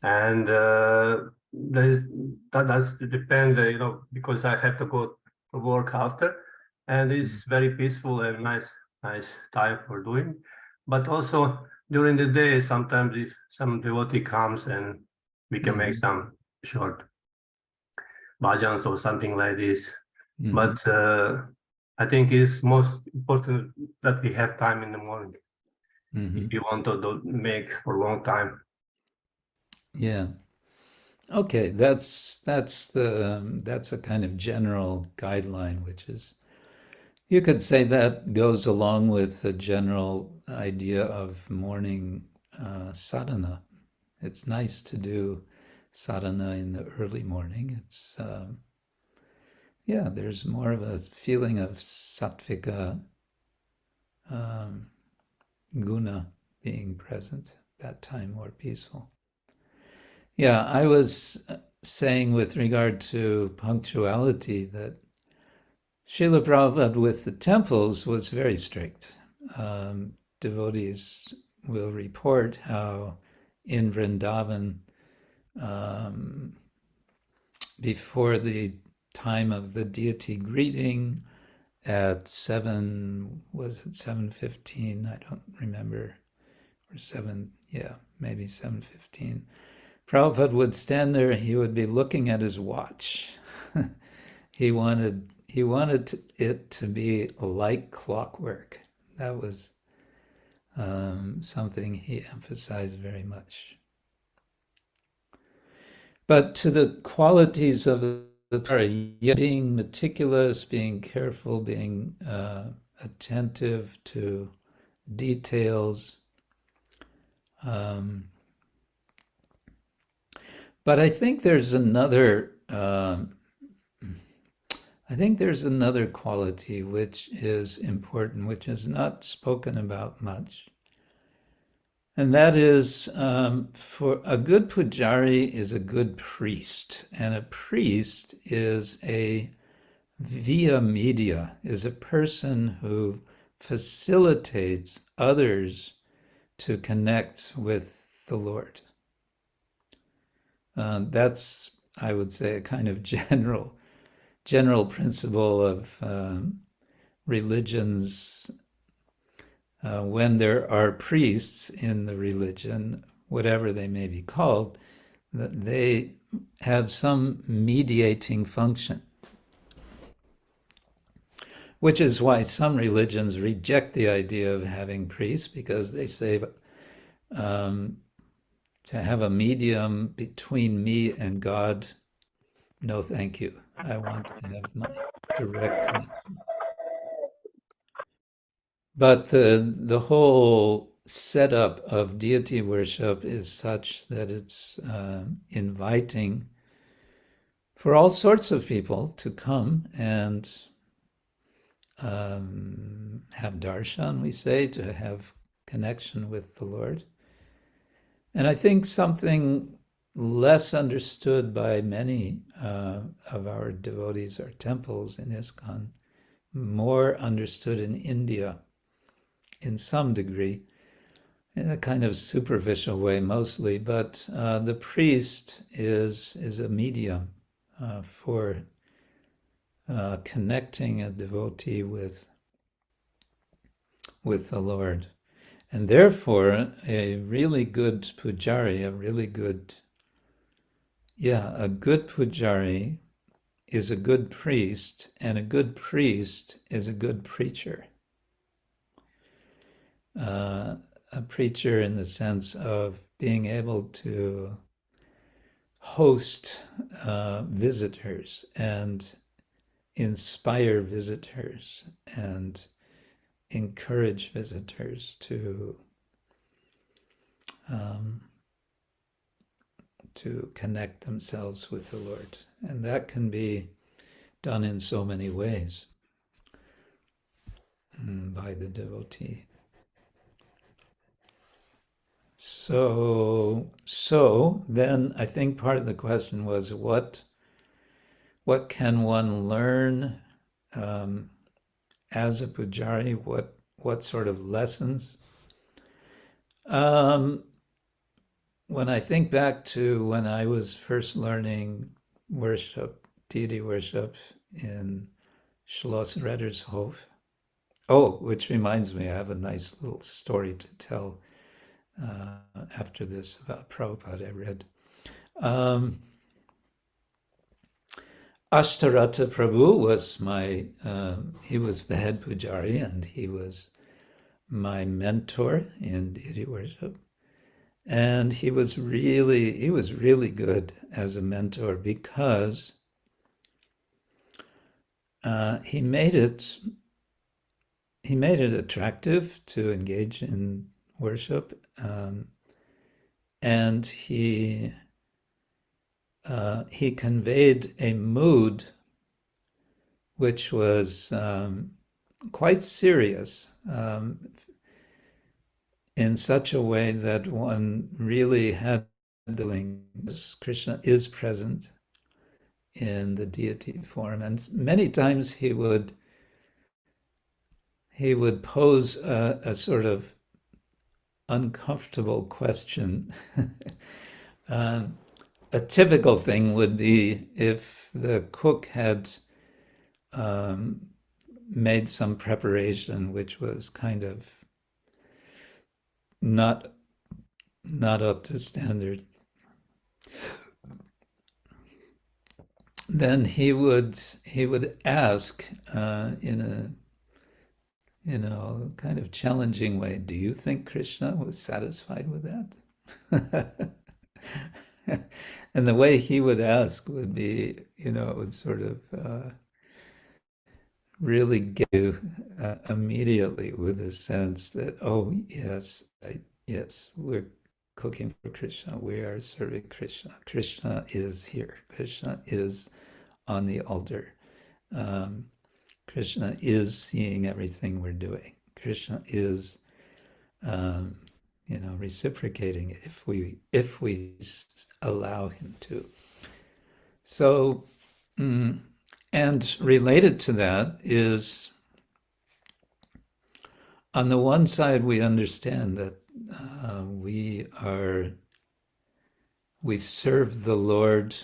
and that does depend, because I have to go to work after, and it's very peaceful and nice time for doing. But also during the day, sometimes if some devotee comes and we can make some short bhajans or something like this. But I think it's most important that we have time in the morning if you want to make for a long time. Yeah. Okay, that's a kind of general guideline, which is, you could say that goes along with the general idea of morning sadhana. It's nice to do sadhana in the early morning. It's there's more of a feeling of sattvika guna being present at that time, more peaceful. Yeah, I was saying with regard to punctuality that Srila Prabhupada with the temples was very strict. Devotees will report how in Vrindavan, before the time of the deity greeting at 7:15, I don't remember, or maybe 7:15, Prabhupada would stand there, he would be looking at his watch. He wanted it to be like clockwork. That was something he emphasized very much. But to the qualities of the being meticulous, being careful, being attentive to details. But I think there's another quality which is important, which is not spoken about much. And that is, for a good pujari is a good priest. And a priest is a via media, is a person who facilitates others to connect with the Lord. That's, I would say, a kind of general principle of religions. When there are priests in the religion, whatever they may be called, that they have some mediating function. Which is why some religions reject the idea of having priests, because they say to have a medium between me and God, no thank you. I want to have my direct connection. But the whole setup of deity worship is such that it's inviting for all sorts of people to come and have darshan, we say, to have connection with the Lord. And I think something less understood by many of our devotees or temples in ISKCON, more understood in India in some degree, in a kind of superficial way mostly, but the priest is a medium for connecting a devotee with the Lord. And therefore, a really good pujari, a good pujari is a good priest, and a good priest is a good preacher. A preacher in the sense of being able to host visitors and inspire visitors and encourage visitors to connect themselves with the Lord. And that can be done in so many ways by the devotee. So then I think part of the question was what can one learn as a pujari? What sort of lessons? When I think back to when I was first learning worship, deity worship in Schloss Reddershof. Oh, which reminds me, I have a nice little story to tell after this about Prabhupada I read. Ashtarata Prabhu was he was the head pujari, and he was my mentor in deity worship. And he was really good as a mentor because he made it attractive to engage in worship, and he conveyed a mood which was quite serious, in such a way that one really had the link. Krishna is present in the deity form, and many times he would pose a sort of uncomfortable question. A typical thing would be if the cook had made some preparation which was kind of not up to standard. Then he would ask in a kind of challenging way, "Do you think Krishna was satisfied with that?" And the way he would ask would be, it would sort of really get you immediately with a sense that, oh, yes, yes, we're cooking for Krishna, we are serving Krishna. Krishna is here. Krishna is on the altar. Krishna is seeing everything we're doing. Krishna is, reciprocating if we allow him to. So, and related to that is, on the one side, we understand that we serve the Lord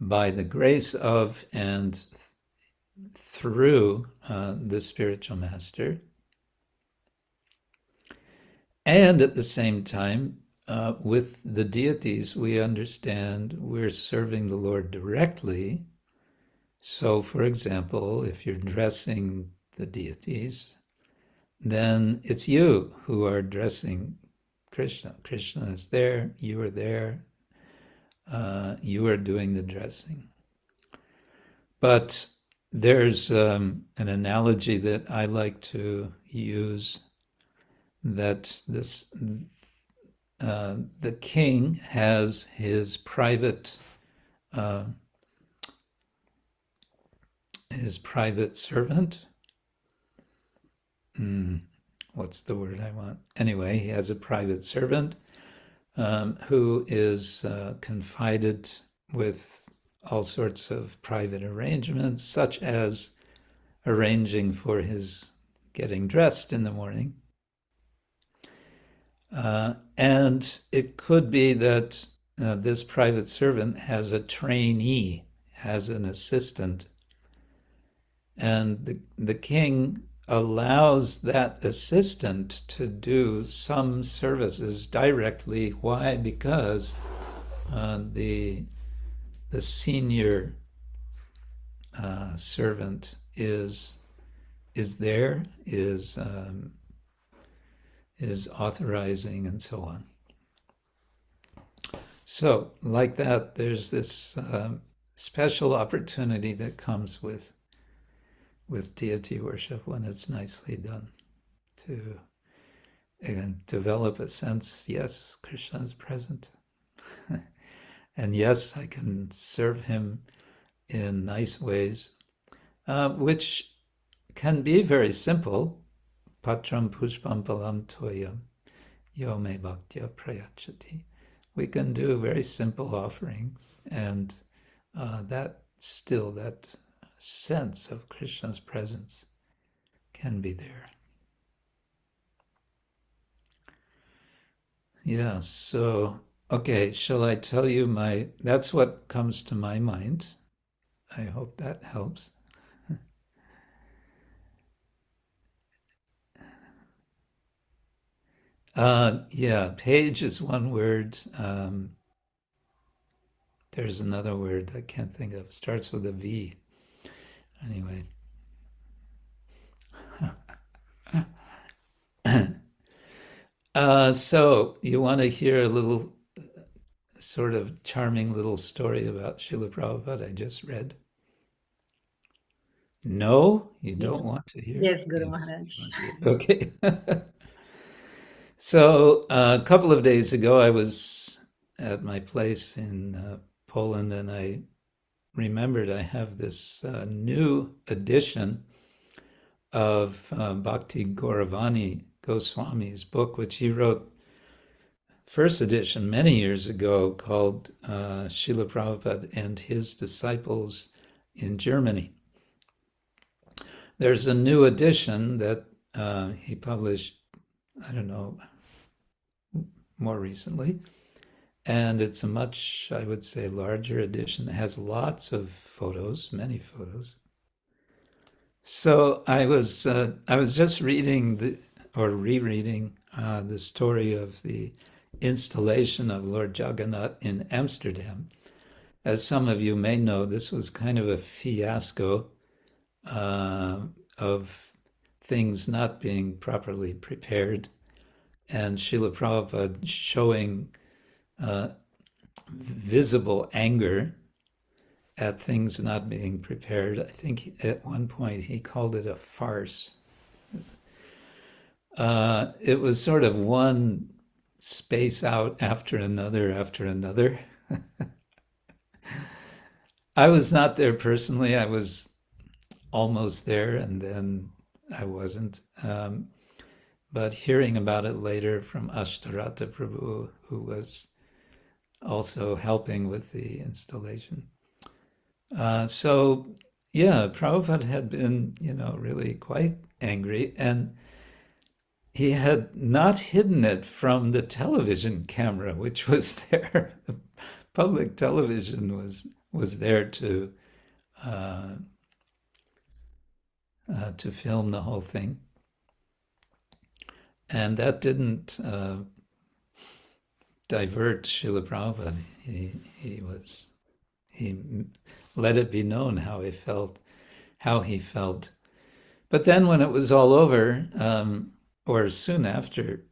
by the grace of and through the spiritual master. And at the same time, with the deities, we understand we're serving the Lord directly. So, for example, if you're dressing the deities, then it's you who are dressing Krishna. Krishna is there, you are there, you are doing the dressing. But there's an analogy that I like to use, that the king has his private servant. What's the word I want? Anyway, he has a private servant who is confided with all sorts of private arrangements, such as arranging for his getting dressed in the morning. And it could be that this private servant has a trainee, has an assistant, and the king allows that assistant to do some services directly. Why? Because the senior servant is there, is authorizing, and so on. So, like that, there's this special opportunity that comes with deity worship when it's nicely done, to develop a sense, yes, Krishna is present. And yes, I can serve him in nice ways, which can be very simple. Patram pushpam palam toyam yo me bhaktya prayachati. We can do very simple offerings, and that sense of Krishna's presence can be there. Yeah, so, okay, shall I tell you that's what comes to my mind. I hope that helps. Yeah, page is one word. There's another word I can't think of. It starts with a V. Anyway. So you want to hear a little sort of charming little story about Srila Prabhupada I just read? No? You don't want to hear? Yes, Guru Maharaj. Okay. So a couple of days ago, I was at my place in Poland, and I remembered I have this new edition of Bhakti Gauravani Goswami's book, which he wrote, first edition many years ago, called Srila Prabhupada and His Disciples in Germany. There's a new edition that he published, I don't know, more recently, and it's a much, I would say, larger edition. It has lots of photos, many photos. So I was just reading rereading the story of the installation of Lord Jagannath in Amsterdam. As some of you may know, this was kind of a fiasco of things not being properly prepared, and Srila Prabhupada showing visible anger at things not being prepared. I think at one point he called it a farce. It was sort of one space out after another. I was not there personally. I was almost there, and then I wasn't. But hearing about it later from Ashtarata Prabhu, who was also helping with the installation. So, yeah, Prabhupada had been, really quite angry, and he had not hidden it from the television camera, which was there. The public television was there to film the whole thing. And that didn't divert Srila Prabhupada. He let it be known how he felt. But then when it was all over, or soon after,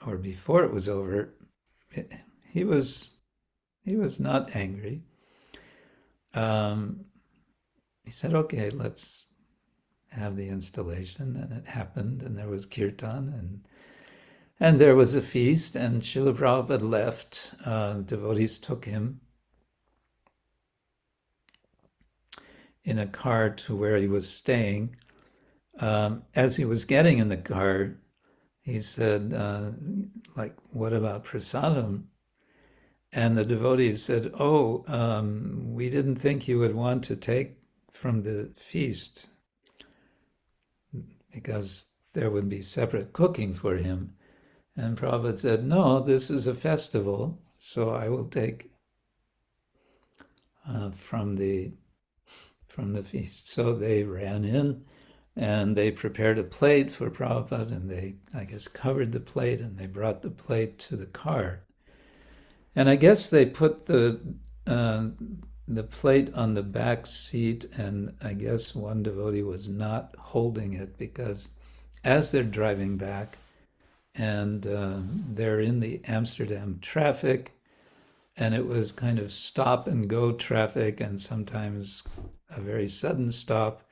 or before it was over, he was not angry. He said, okay, let's have the installation, and it happened, and there was kirtan, and there was a feast, and Srila Prabhupada left. Devotees took him in a car to where he was staying. As he was getting in the car, he said, like, what about prasadam? And the devotees said, oh, we didn't think you would want to take from the feast because there would be separate cooking for him. And Prabhupada said, no, this is a festival, so I will take from the feast. So they ran in and they prepared a plate for Prabhupada, and they, I guess, covered the plate, and they brought the plate to the car. And I guess they put the plate on the back seat, and I guess one devotee was not holding it, because as they're driving back and they're in the Amsterdam traffic, and it was kind of stop and go traffic, and sometimes a very sudden stop.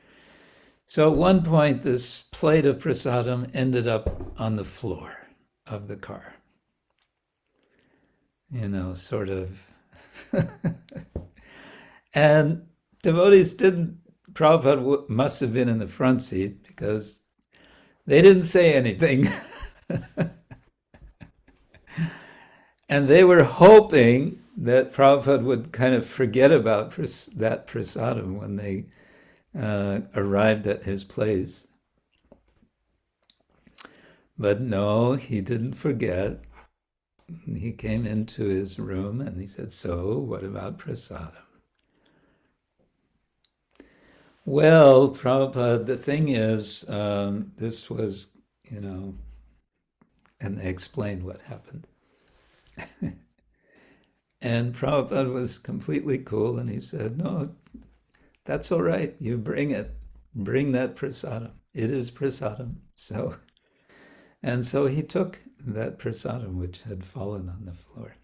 So at one point, this plate of prasadam ended up on the floor of the car. Sort of. And devotees Prabhupada must have been in the front seat, because they didn't say anything. And they were hoping that Prabhupada would kind of forget about that prasadam when they arrived at his place. But no, he didn't forget. He came into his room and he said, so what about prasadam? Well, Prabhupada, the thing is, this was, and they explained what happened. And Prabhupada was completely cool, and he said, no, that's all right. You bring it. Bring that prasadam. It is prasadam. So he took that prasadam, which had fallen on the floor.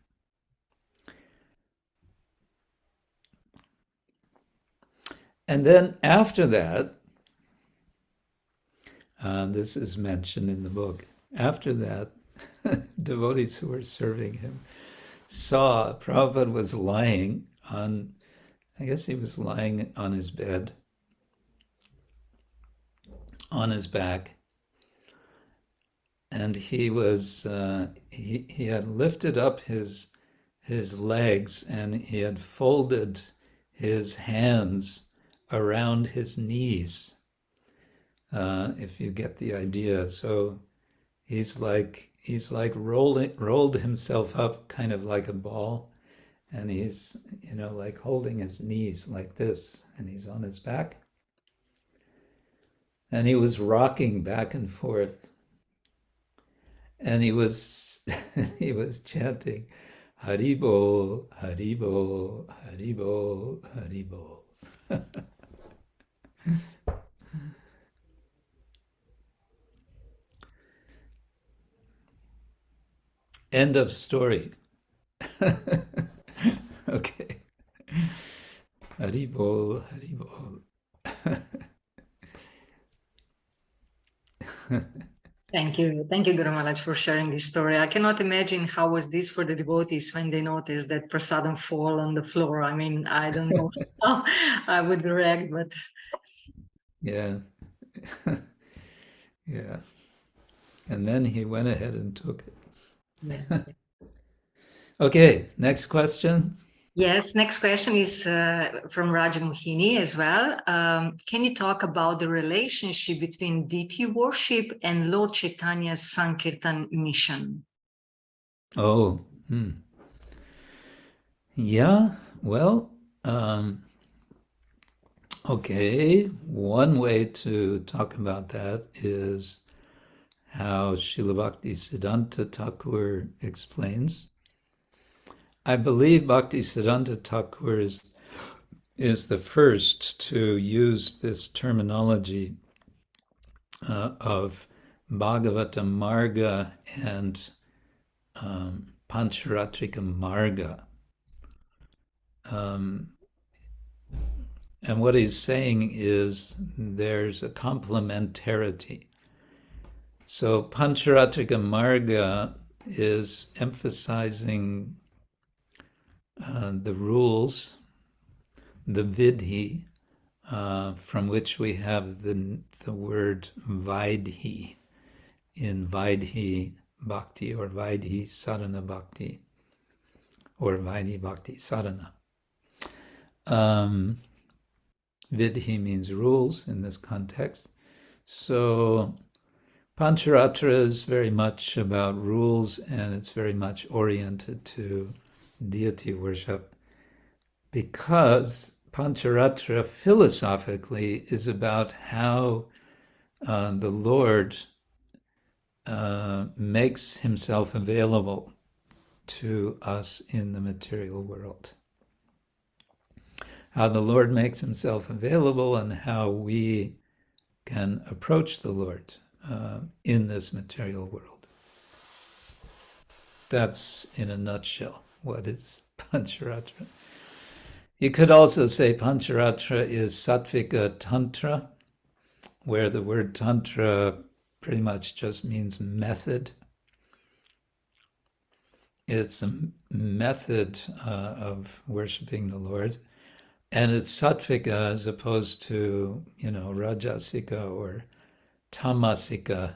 And then after that, this is mentioned in the book, after that, devotees who were serving him saw Prabhupada was lying on, I guess he was lying on his bed, on his back, and he was he had lifted up his legs, and he had folded his hands around his knees, if you get the idea. So he's like rolled himself up kind of like a ball, and he's like holding his knees like this, and he's on his back, and he was rocking back and forth, and he was chanting Hari Bol, Hari Bol, Hari Bol, Hari Bol. End of story. Okay. Hari Bol, Hari Bol. Thank you, Guru Maharaj, for sharing this story. I cannot imagine how was this for the devotees when they noticed that prasadam fall on the floor. I mean, I don't know how I would react, but yeah. Yeah. And then he went ahead and took it. yeah. Okay, next question. Yes, next question is from Raja Mohini as well. Can you talk about the relationship between deity worship and Lord Chaitanya's Sankirtan mission? Oh, yeah, well, okay, one way to talk about that is how Srila Bhaktisiddhanta Thakur explains. I believe Bhaktisiddhanta Thakur is the first to use this terminology of Bhagavata Marga and Pancharatrika Marga. And what he's saying is there's a complementarity. So Pancharatrika Marga is emphasizing the rules, the vidhi, from which we have the word vaidhi in Vaidhi Bhakti or Vaidhi Sadhana Bhakti or Vaidhi Bhakti Sadhana. Vidhi means rules in this context. So Pancharatra is very much about rules, and it's very much oriented to deity worship, because Pancharatra philosophically is about how the Lord makes himself available to us in the material world. How the Lord makes himself available and how we can approach the Lord in this material world. That's, in a nutshell, what is Pancharatra. You could also say Pancharatra is Sattvika Tantra, where the word Tantra pretty much just means method. It's a method of worshiping the Lord. And it's Sattvika as opposed to, Rajasika or Tamasika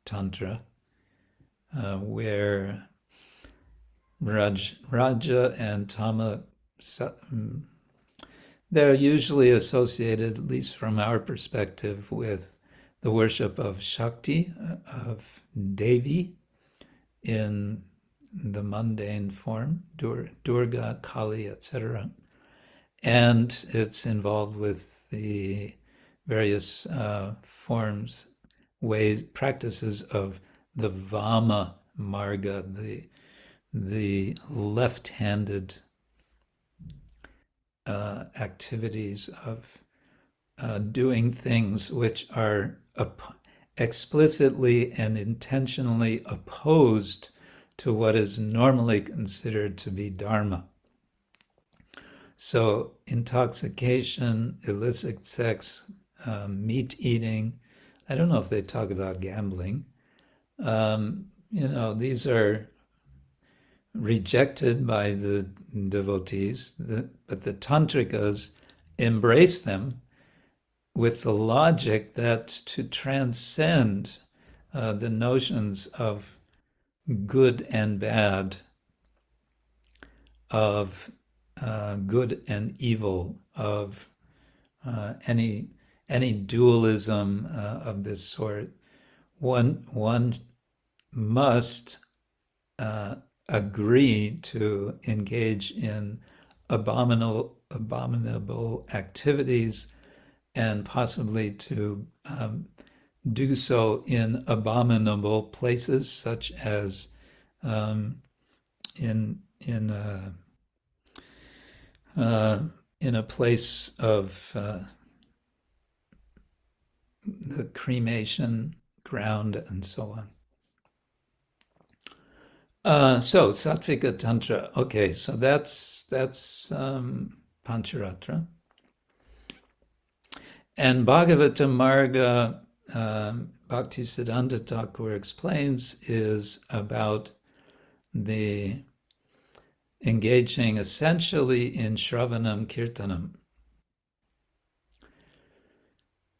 Tantra, where Raja and Tama, they're usually associated, at least from our perspective, with the worship of Shakti, of Devi, in the mundane form, Durga, Kali, etc. And it's involved with the various forms, ways, practices of the Vama Marga, the left-handed activities of doing things which are explicitly and intentionally opposed to what is normally considered to be dharma. So intoxication, illicit sex, meat eating, I don't know if they talk about gambling. These are rejected by the devotees, but the tantrikas embrace them with the logic that to transcend the notions of good and bad, of good and evil, of any dualism of this sort, one must agree to engage in abominable activities, and possibly to do so in abominable places, such as in a place of the cremation ground and so on. So Sattvika Tantra. Okay, so that's Pancharatra. And Bhagavata Marga, Bhaktisiddhanta Thakur explains, is about the engaging essentially in Shravanam Kirtanam.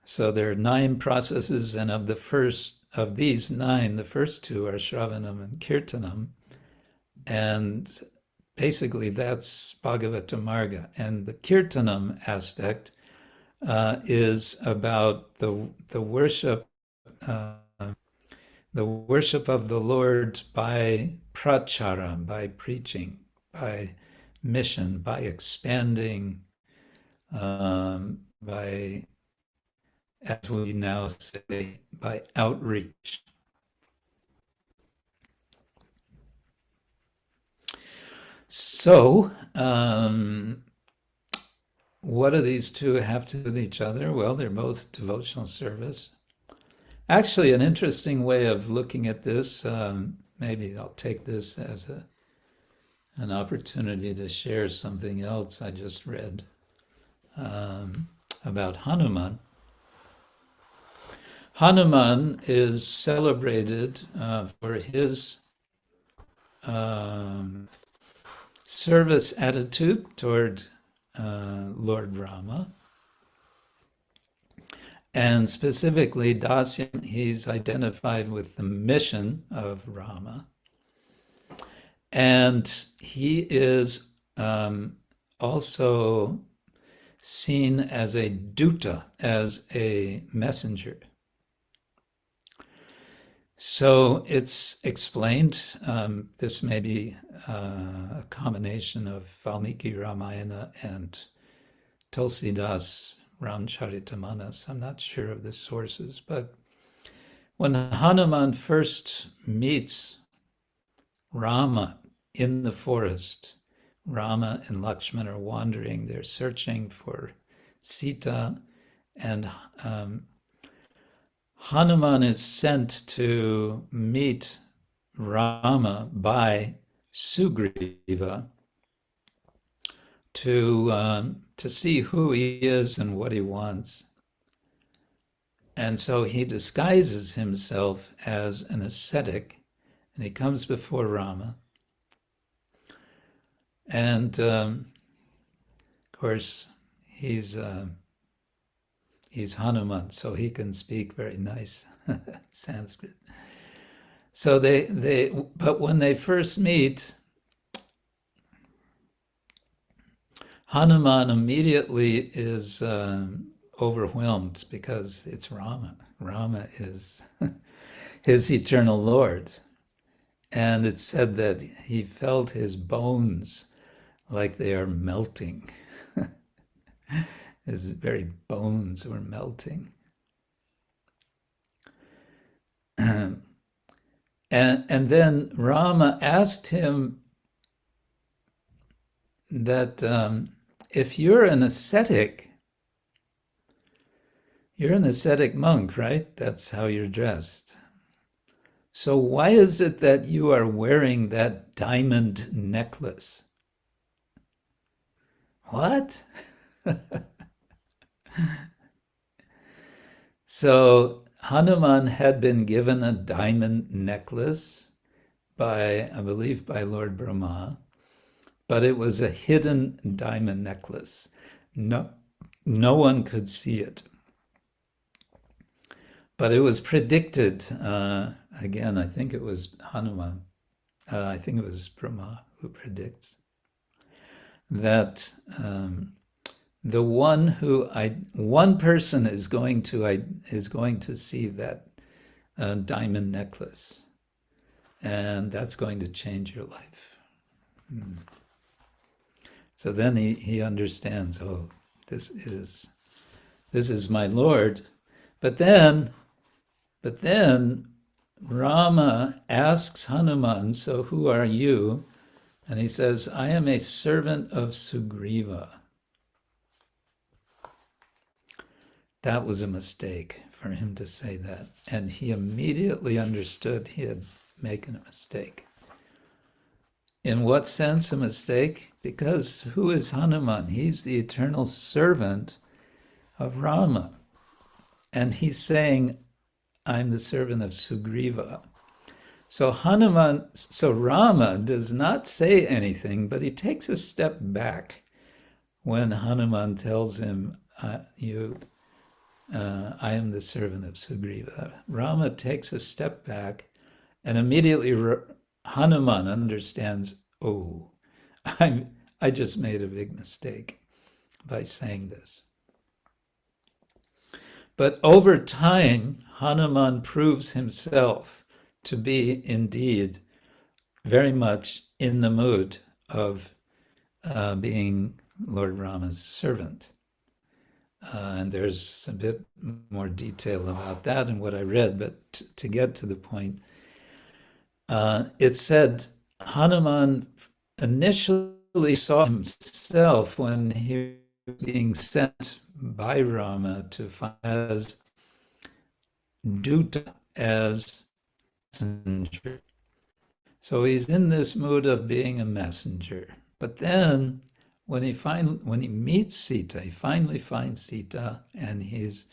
So there are 9 processes, and of these 9, the first 2 are Shravanam and Kirtanam. And basically that's Bhagavata Marga. And the Kirtanam aspect is about the worship of the Lord by prachara, by preaching, by mission, by expanding, by as we now say, by outreach. So, what do these two have to do with each other? Well, they're both devotional service. Actually, an interesting way of looking at this, maybe I'll take this as an opportunity to share something else I just read about Hanuman. Hanuman is celebrated for his service attitude toward Lord Rama. And specifically, Dasyan, he's identified with the mission of Rama. And he is also seen as a duta, as a messenger. So it's explained, this may be a combination of Valmiki Ramayana and Tulsidas Ramcharitamanas. I'm not sure of the sources, but when Hanuman first meets Rama in the forest, Rama and Lakshmana are wandering, they're searching for Sita, and Hanuman is sent to meet Rama by Sugriva to see who he is and what he wants. And so he disguises himself as an ascetic, and he comes before Rama. And of course, he's Hanuman, so he can speak very nice Sanskrit. So but when they first meet, Hanuman immediately is overwhelmed because it's Rama. Rama is his eternal Lord. And it's said that he felt his bones like they are melting. His very bones were melting. And then Rama asked him that if you're an ascetic monk, right? That's how you're dressed. So why is it that you are wearing that diamond necklace? What? So Hanuman had been given a diamond necklace by, I believe, by Lord Brahma, but it was a hidden diamond necklace. No one could see it. But it was predicted, again, I think it was Hanuman, I think it was Brahma who predicts, that the one person is going to see that diamond necklace, and that's going to change your life. So then he understands, oh, this is my Lord. But then Rama asks Hanuman, so who are you? And he says, I am a servant of Sugriva. That was a mistake for him to say that. And he immediately understood he had made a mistake. In what sense a mistake? Because who is Hanuman? He's the eternal servant of Rama. And he's saying, I'm the servant of Sugriva. So Rama does not say anything, but he takes a step back when Hanuman tells him, I am the servant of Sugriva. Rama takes a step back, and immediately Hanuman understands, oh, I just made a big mistake by saying this. But over time, Hanuman proves himself to be indeed very much in the mood of being Lord Rama's servant. And there's a bit more detail about that in what I read, but to get to the point, it said Hanuman initially saw himself when he was being sent by Rama to find as Duta, as messenger. So he's in this mood of being a messenger. But then when he meets Sita, he finally finds Sita, and he's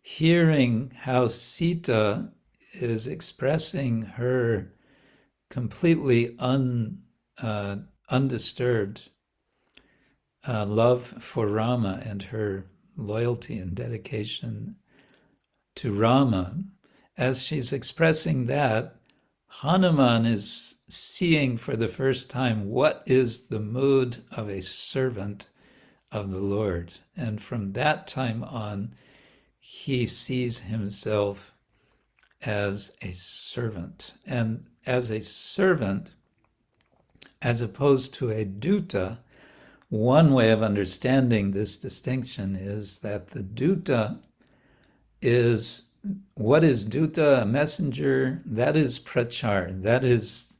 hearing how Sita is expressing her completely undisturbed love for Rama and her loyalty and dedication to Rama. As she's expressing that, Hanuman is seeing for the first time what is the mood of a servant of the Lord. And from that time on, he sees himself as a servant. And as a servant, as opposed to a duta, one way of understanding this distinction is that the duta is, what is duta, a messenger? That is prachar, that is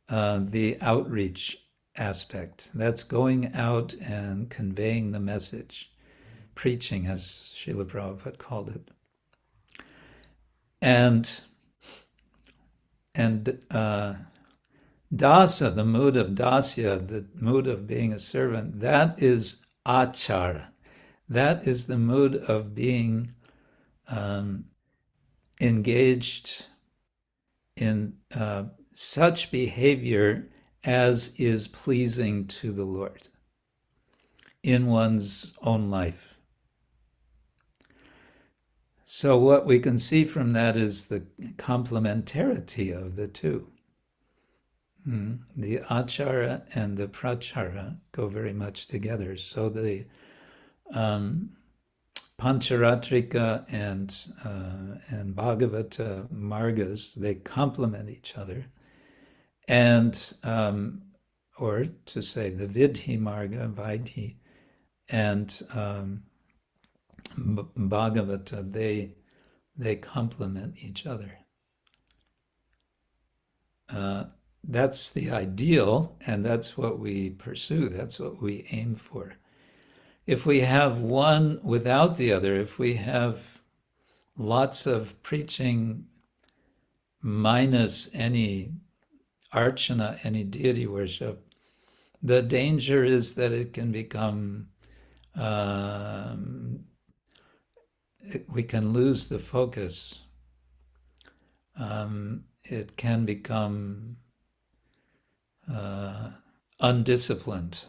the outreach aspect. That's going out and conveying the message, preaching, as Srila Prabhupada called it. And dasa, the mood of dasya, the mood of being a servant, that is achara. That is the mood of being engaged in such behavior as is pleasing to the Lord in one's own life. So what we can see from that is the complementarity of the two. The achara and the prachara go very much together. So the Pancharatrika and Bhagavata margas, they complement each other. And, or to say the Vidhi marga, Vaidhi, and Bhagavata, they complement each other. That's the ideal, and that's what we pursue, that's what we aim for. If we have one without the other, if we have lots of preaching minus any archana, any deity worship, the danger is that it can become, we can lose the focus. It can become undisciplined.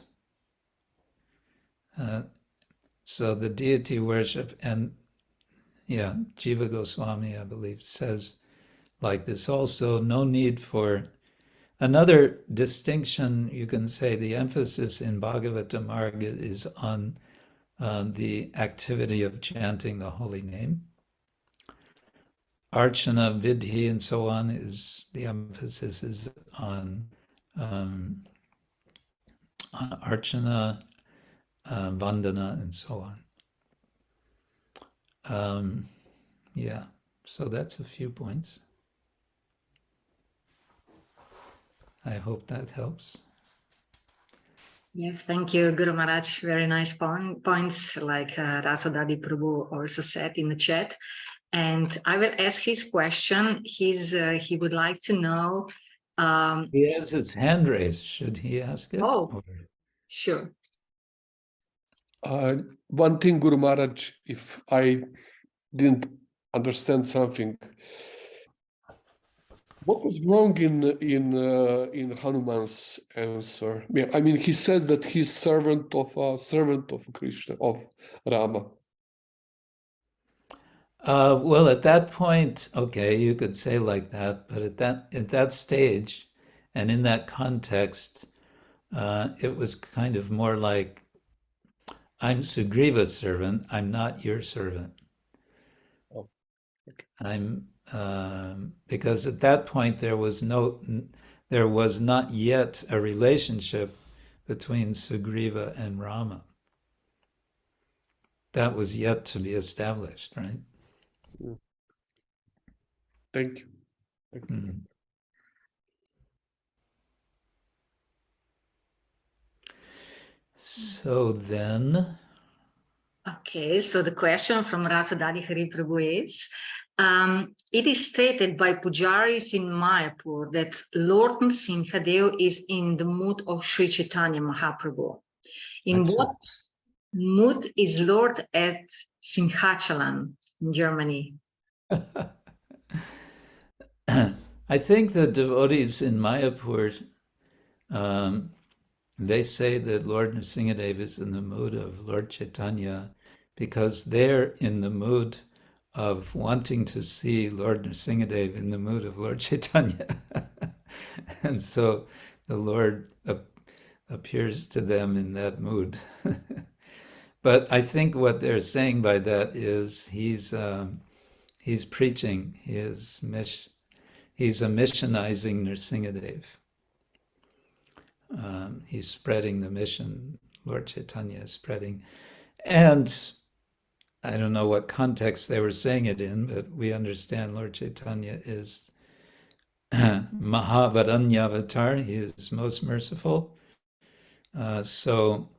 So the deity worship, and Jive Goswami, I believe, says like this also, no need for another distinction. You can say the emphasis in Bhagavata Marga is on the activity of chanting the holy name. Archana, Vidhi, and so on, is the emphasis is on Archana, Vandana, and so on. So that's a few points. I hope that helps. Yes, thank you, Guru Maharaj. Very nice points, like Rasadadi Prabhu also said in the chat. And I will ask his question. He would like to know. He has his hand raised. Should he ask it? Oh, sure. One thing, Guru Maharaj, if I didn't understand something, what was wrong in Hanuman's answer? I mean, he said that he's servant of Krishna, of Rama. Well, at that point, okay, you could say like that, but at that stage, and in that context, it was kind of more like, I'm Sugriva's servant, I'm not your servant. Oh, okay. I'm because at that point there was not yet a relationship between Sugriva and Rama. that was yet to be established, right? Thank you. Thank you. Mm. So then, Okay, so the question from Rasadhari Hari Prabhu is, it is stated by pujaris in Mayapur that Lord Nrsimhadeva is in the mood of Sri Chaitanya Mahaprabhu. In what mood is Lord at Simhachalam in Germany? I think the devotees in Mayapur, they say that Lord Nrsimhadeva is in the mood of Lord Chaitanya because they're in the mood of wanting to see Lord Nrsimhadeva in the mood of Lord Chaitanya. And so the Lord appears to them in that mood. But I think what they're saying by that is he's preaching, he's a missionizing Nrsimhadev. He's spreading the mission, Lord Chaitanya is spreading. And I don't know what context they were saying it in, but we understand Lord Chaitanya is Mahavaranyavatar, he is most merciful. So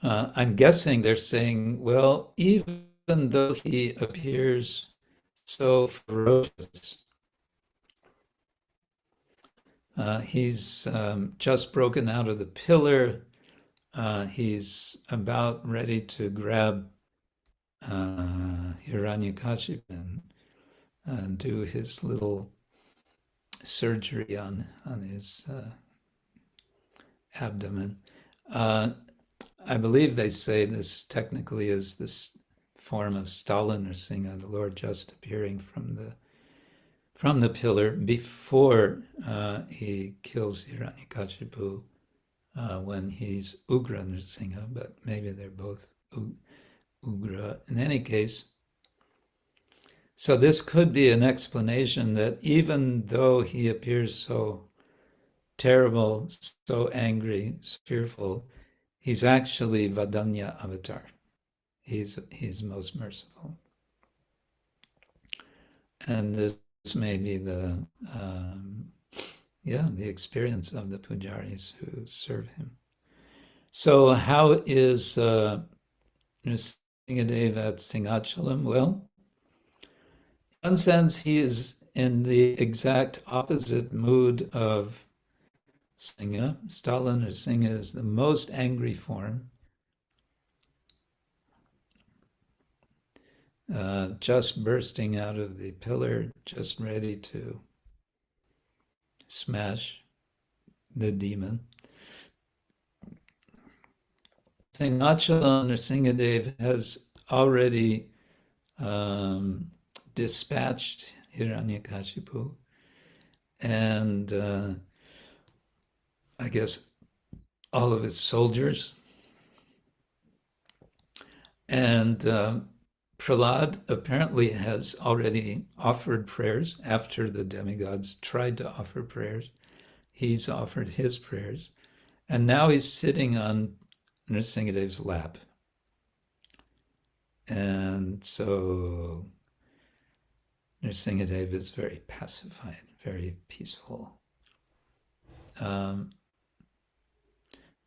I'm guessing they're saying, well, even though he appears so ferocious, he's just broken out of the pillar. He's about ready to grab Hiranyakashipu and do his little surgery on his abdomen. I believe they say this technically is this form of Stalin or Singa, the Lord just appearing from the pillar before he kills Hiranyakashipu when he's Ugra Nrsimha, but maybe they're both Ugra. In any case, so this could be an explanation that even though he appears so terrible, so angry, so fearful, he's actually Vadanya avatar. He's most merciful. And this may be the experience of the pujaris who serve him. So how is Nrsimhadeva at Singhachalam? Well, in one sense, he is in the exact opposite mood of Singha. Stalin or Singha is the most angry form. Just bursting out of the pillar, just ready to smash the demon. Singhachalam Nrsimhadev has already dispatched Hiranyakashipu, and I guess all of his soldiers. And Prahlad apparently has already offered prayers after the demigods tried to offer prayers. He's offered his prayers. And now he's sitting on Nrsimhadev's lap. And so Nrsimhadev is very pacified, very peaceful.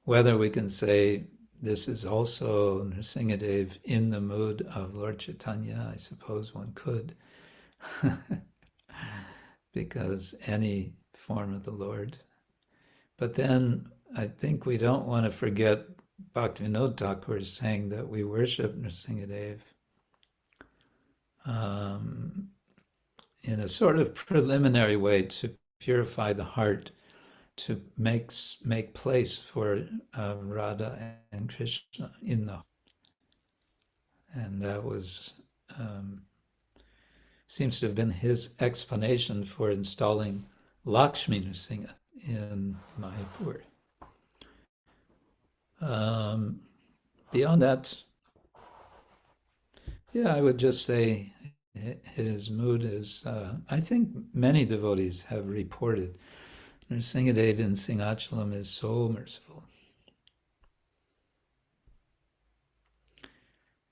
Whether we can say this is also Nrsimhadev in the mood of Lord Chaitanya, I suppose one could, because any form of the Lord. But then I think we don't want to forget Bhaktivinoda Thakur is saying that we worship Nrsimhadev in a sort of preliminary way to purify the heart, to make place for Radha and Krishna in the heart. And that was seems to have been his explanation for installing Lakshmi Nrsimha in Mayapur. Beyond that, I would just say his mood is, I think many devotees have reported, Nrsimhadev in Singhachalam is so merciful.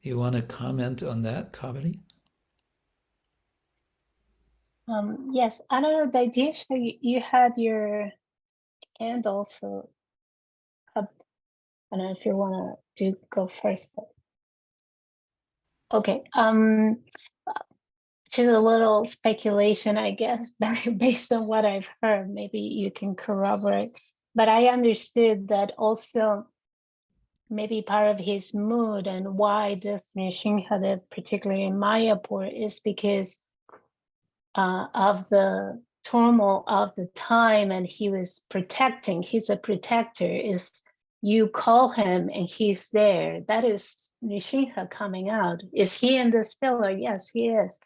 You want to comment on that, Kaveri? Yes, I don't know, the idea you had your hand also up. I don't know if you want to go first, but okay. Just a little speculation, I guess, based on what I've heard. Maybe you can corroborate. But I understood that also maybe part of his mood and why this Nrsimhadeva, particularly in Mayapur, is because of the turmoil of the time, and he was protecting. He's a protector. If you call him and he's there, that is Nrsimha coming out. Is he in this pillar? Yes, he is.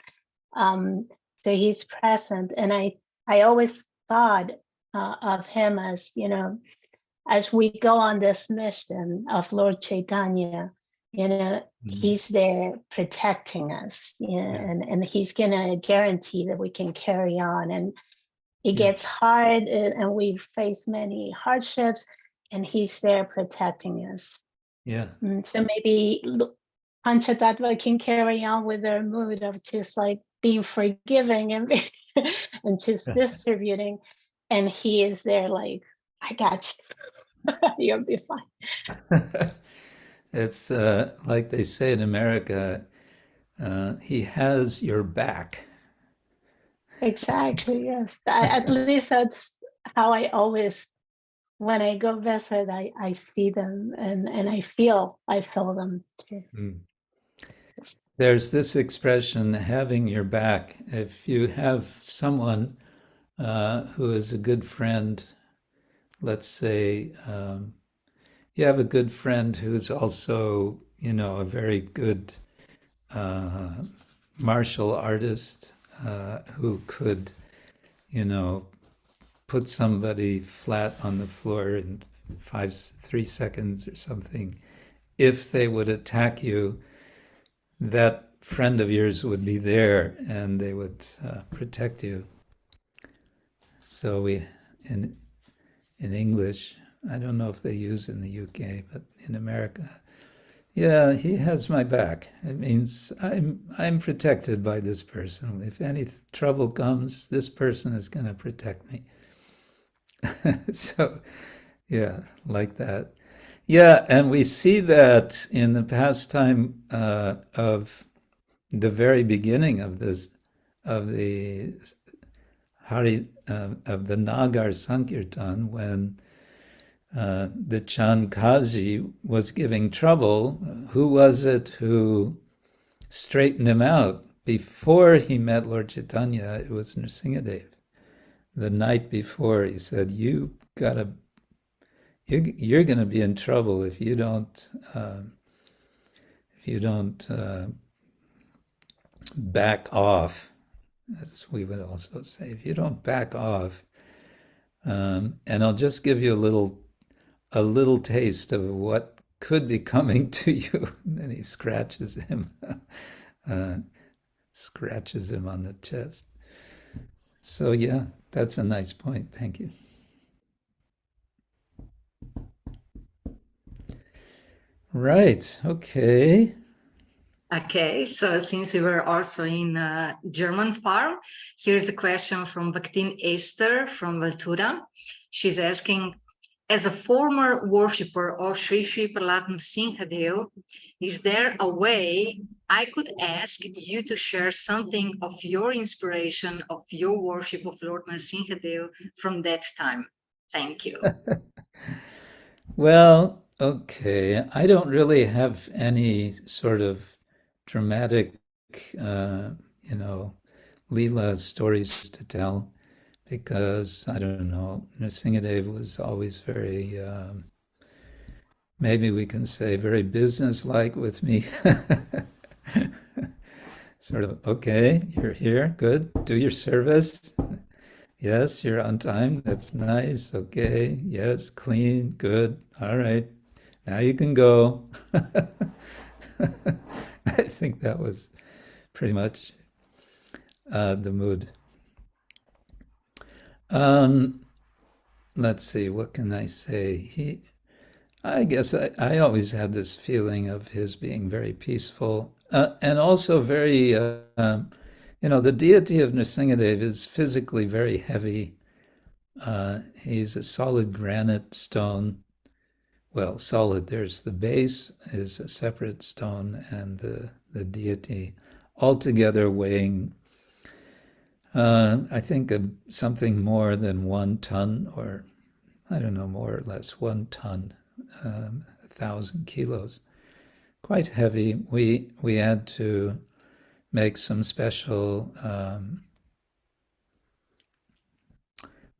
So he's present, and I always thought of him as, you know, as we go on this mission of Lord Chaitanya, you know, he's there protecting us, you know, and he's gonna guarantee that we can carry on. And it gets hard, and we face many hardships, and he's there protecting us. Yeah. So maybe Panchatattva can carry on with their mood of just like being forgiving and and just distributing, and he is there like, I got you. You'll be fine. It's like they say in America, he has your back. Exactly, yes. At least that's how I always, when I go visit, I see them, and I feel them too. There's this expression, having your back. If you have someone who is a good friend, let's say you have a good friend who's also, you know, a very good martial artist who could, you know, put somebody flat on the floor in 3 seconds or something. If they would attack you, that friend of yours would be there and they would protect you. So we, in English, I don't know if they use in the UK, but in America, yeah, he has my back. It means I'm protected by this person. If any trouble comes, this person is going to protect me. So, yeah, like that. Yeah, and we see that in the pastime of the very beginning of this, of the of the Nagar Sankirtan, when the Chandkaji was giving trouble. Who was it who straightened him out? Before he met Lord Chaitanya, it was Nrsimhadeva. The night before, he said, you're going to be in trouble if you don't back off, as we would also say. If you don't back off, and I'll just give you a little taste of what could be coming to you. And then he scratches him on the chest. So yeah, that's a nice point. Thank you. Right. Okay. Okay, so since we were also in German farm, here's the question from Bhaktin Esther from Valtura. She's asking, as a former worshipper of Sri Sri Prahlad Nrsimhadeva, is there a way I could ask you to share something of your inspiration of your worship of Lord Nrsimhadeva from that time? Thank you. Well, okay. I don't really have any sort of dramatic, Leela stories to tell, because, I don't know, Nrsimhadeva was always very, maybe we can say, very business-like with me. Sort of, okay, you're here, good, do your service. Yes, you're on time, that's nice, okay, yes, clean, good, all right, now you can go. I think that was pretty much the mood. Let's see, what can I say? I guess I always had this feeling of his being very peaceful and also very, the deity of Nrsimhadeva is physically very heavy. He's a solid granite stone. Well, solid, there's the base is a separate stone, and the deity altogether weighing, I think, something more than 1 ton, or I don't know, more or less 1 ton, 1,000 kilos. Quite heavy. We had to make some special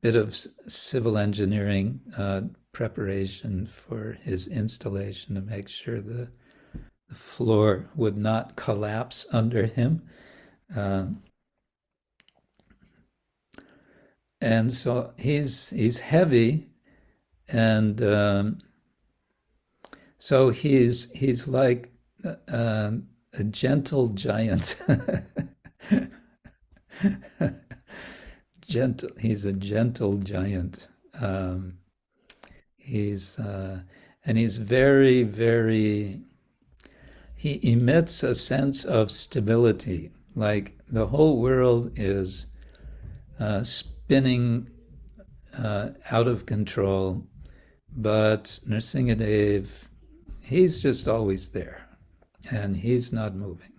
bit of civil engineering preparation for his installation to make sure the floor would not collapse under him. And so he's heavy, and so he's like a gentle giant. He's a gentle giant. He's very, very. He emits a sense of stability, like the whole world is spinning out of control, but Nrsimhadeva, he's just always there, and he's not moving.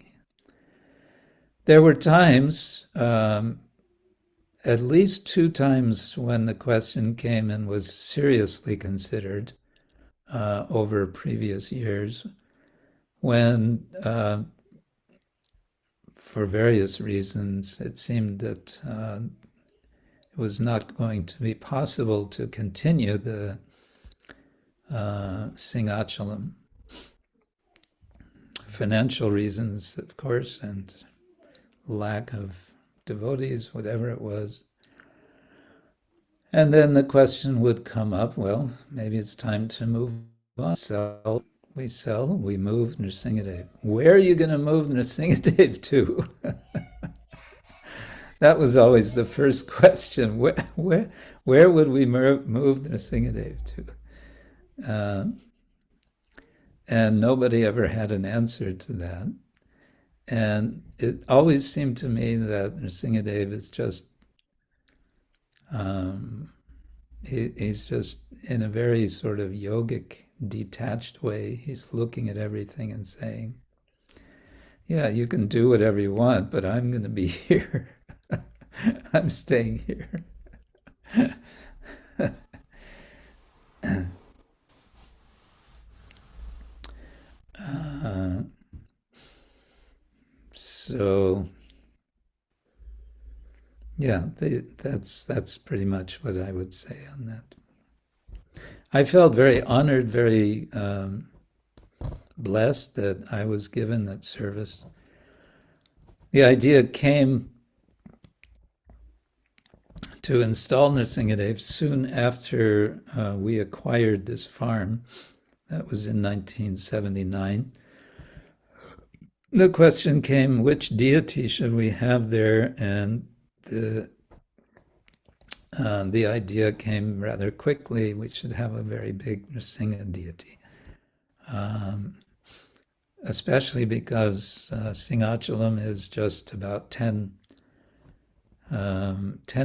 There were times, at least 2 times, when the question came and was seriously considered over previous years, when, for various reasons, it seemed that it was not going to be possible to continue the Singhachalam. Financial reasons, of course, and lack of devotees, whatever it was. And then the question would come up, well, maybe it's time to move on. We move Nrsimhadeva. Where are you going to move Nrsimhadeva to? That was always the first question. Where would we move Nrsimhadeva to? And nobody ever had an answer to that. And it always seemed to me that Nrsimhadeva is just, he's just in a very sort of yogic, detached way. He's looking at everything and saying, yeah, you can do whatever you want, but I'm going to be here. I'm staying here. So, yeah, that's pretty much what I would say on that. I felt very honored, very blessed that I was given that service. The idea came to install Nrsimhadeva soon after we acquired this farm. That was in 1979. The question came, which deity should we have there? And the idea came rather quickly. We should have a very big Nrsimha deity. Especially because Singhachalam is just about 10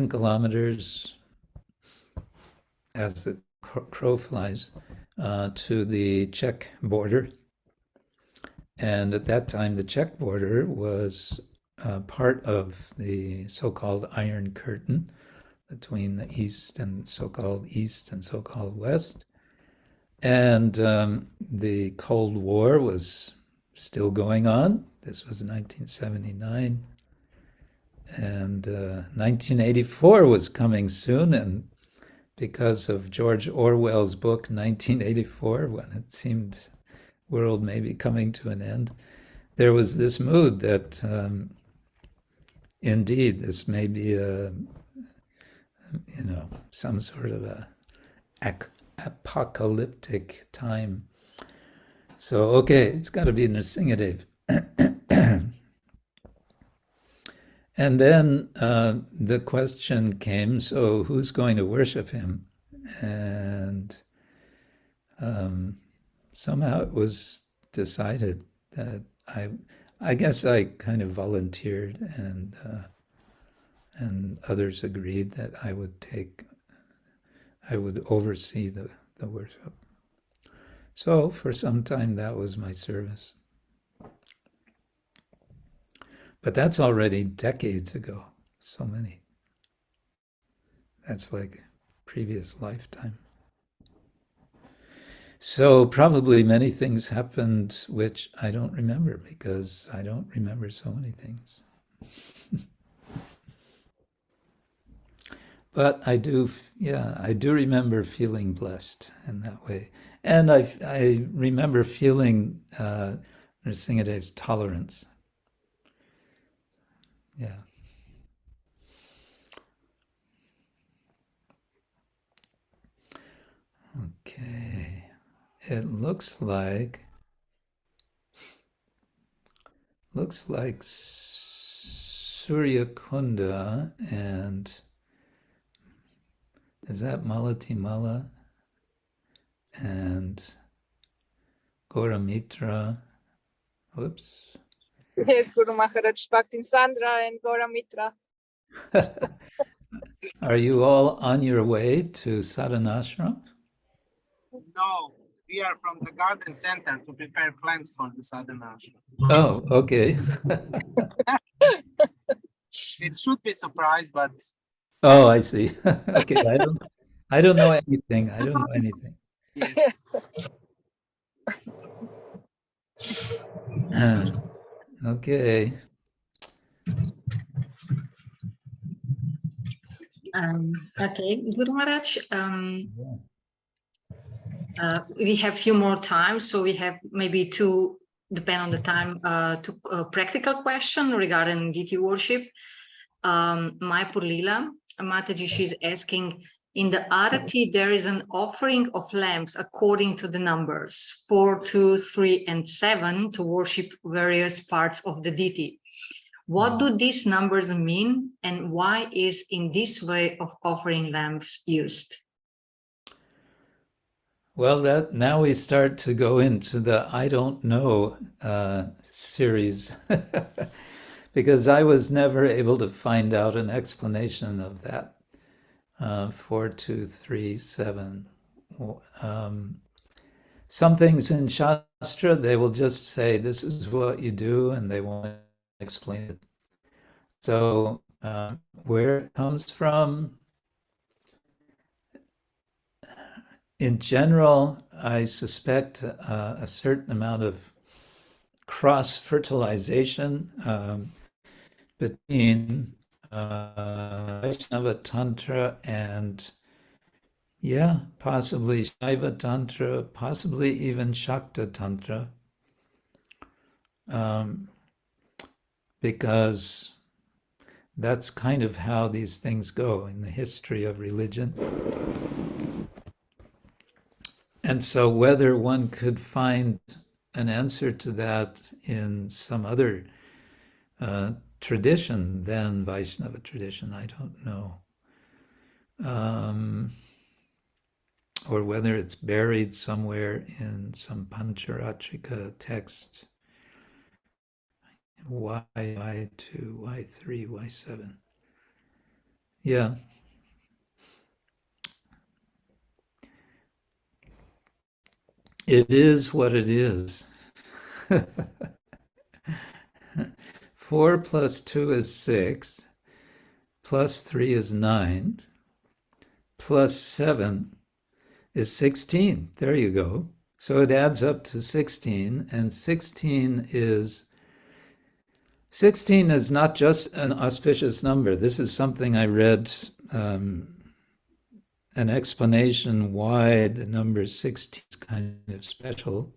kilometers, as the crow flies, to the Czech border. And at that time, the Czech border was part of the so-called Iron Curtain between the East and so-called West. And the Cold War was still going on. This was 1979. And 1984 was coming soon, and because of George Orwell's book, 1984, when it seemed world may be coming to an end, there was this mood that indeed this may be some sort of a apocalyptic time. So, okay, it's got to be Nrsimhadeva. And then the question came, so who's going to worship him? And somehow it was decided that I guess I kind of volunteered, and others agreed that I would oversee the worship. So for some time that was my service. But that's already decades ago, so many. That's like previous lifetime. So probably many things happened which I don't remember, because I don't remember so many things. But I do remember feeling blessed in that way. And I remember feeling Nrsimhadeva's tolerance. Yeah. Okay. It looks like Surya Kunda, and is that Malatimala and Goramitra? Whoops. Yes, Guru Maharaj, Bhaktin Sandra and Goramitra. Are you all on your way to sadhanashram? No, we are from the garden center to prepare plants for the sadhana. Oh, okay. It should be surprise, but Oh, I see. Okay, I don't know anything. I don't know anything. yes. Okay. Okay, Guru Maharaj, we have few more time, so we have maybe two, depend on the time, two practical question regarding deity worship. Maipur Lila, Mataji, she's asking, in the Arati, there is an offering of lamps according to the numbers 4, 2, 3, and 7 to worship various parts of the deity. What do these numbers mean, and why is in this way of offering lamps used? Well, now we start to go into the I don't know series, because I was never able to find out an explanation of that. 4, 2, 3, 7. Some things in Shastra, they will just say, this is what you do, and they won't explain it. So where it comes from, in general, I suspect a certain amount of cross-fertilization between Vaishnava Tantra and, possibly Shaiva Tantra, possibly even Shakta Tantra, because that's kind of how these things go in the history of religion. And so whether one could find an answer to that in some other tradition than Vaishnava tradition, I don't know. Or whether it's buried somewhere in some Pancharatrika text. Why 2, why 3, why 7? Yeah. It is what it is. 4 plus 2 is 6, plus 3 is 9, plus 7 is 16. There you go. So it adds up to 16, and 16 is not just an auspicious number. This is something I read, an explanation why the number 16 is kind of special,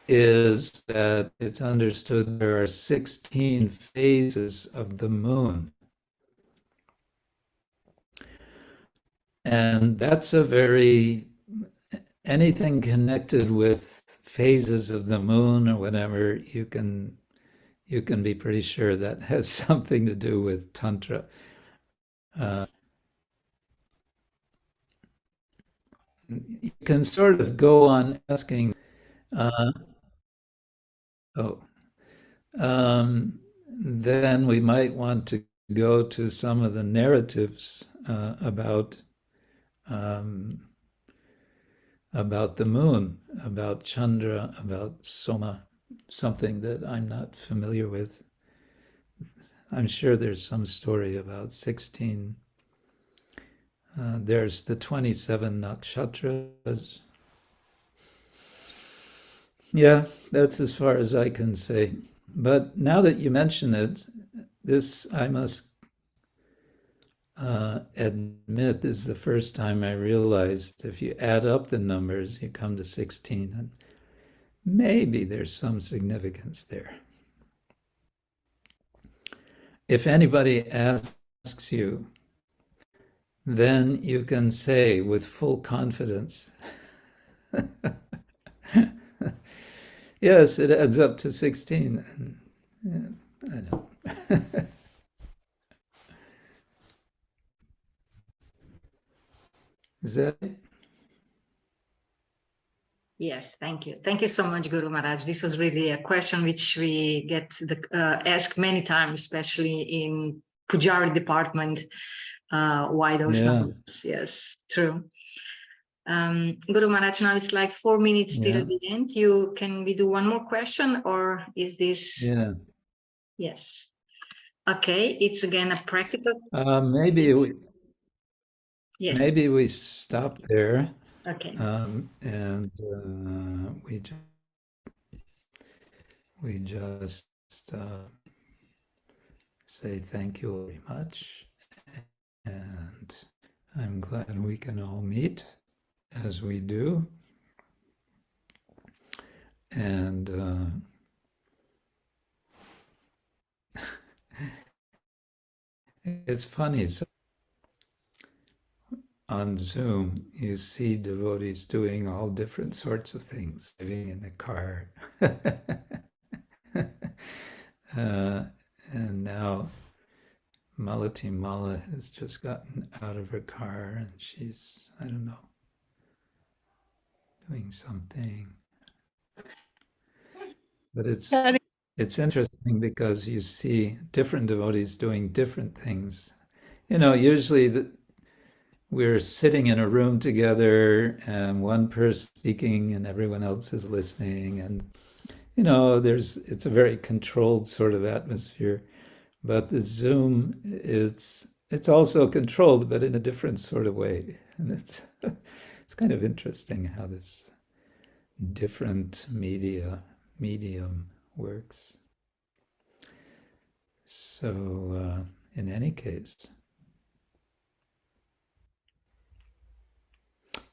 is that it's understood there are 16 phases of the moon. And that's anything connected with phases of the moon or whatever, you can be pretty sure that has something to do with Tantra. you can sort of go on asking, then we might want to go to some of the narratives about the moon, about Chandra, about Soma, something that I'm not familiar with. I'm sure there's some story about 16. There's the 27 nakshatras. Yeah, that's as far as I can say. But now that you mention it, this, I must admit, is the first time I realized if you add up the numbers, you come to 16, and maybe there's some significance there. If anybody asks you, then you can say with full confidence, yes, it adds up to 16. And, yeah, I know. Is that it? Yes, thank you. Thank you so much, Guru Maharaj. This was really a question which we get asked many times, especially in Pujari department. Why those numbers? Yes, true. Guru Maharaj, now it's like 4 minutes till the end. Can we do one more question, or is this? Yeah. Yes. Okay, it's again a practical. Maybe we. Yes. Maybe we stop there. Okay. And we just say thank you very much, and I'm glad we can all meet as we do. And it's funny, so on Zoom, you see devotees doing all different sorts of things, living in a car. And now Malati Mala has just gotten out of her car and she's, I don't know, doing something. But it's interesting because you see different devotees doing different things. You know, usually we're sitting in a room together and one person speaking and everyone else is listening, and you know, it's a very controlled sort of atmosphere. But the Zoom, it's also controlled, but in a different sort of way. And it's kind of interesting how this different medium works. So in any case,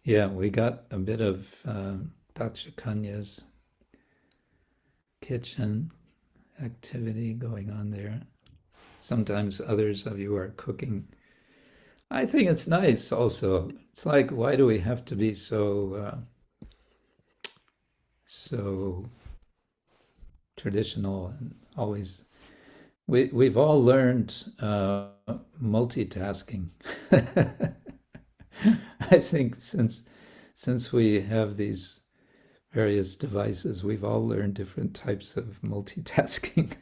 yeah, we got a bit of Daksha Kanya's kitchen activity going on there. Sometimes others of you are cooking. I think it's nice also. It's like, why do we have to be so traditional and always? We've all learned multitasking. I think since we have these various devices, we've all learned different types of multitasking.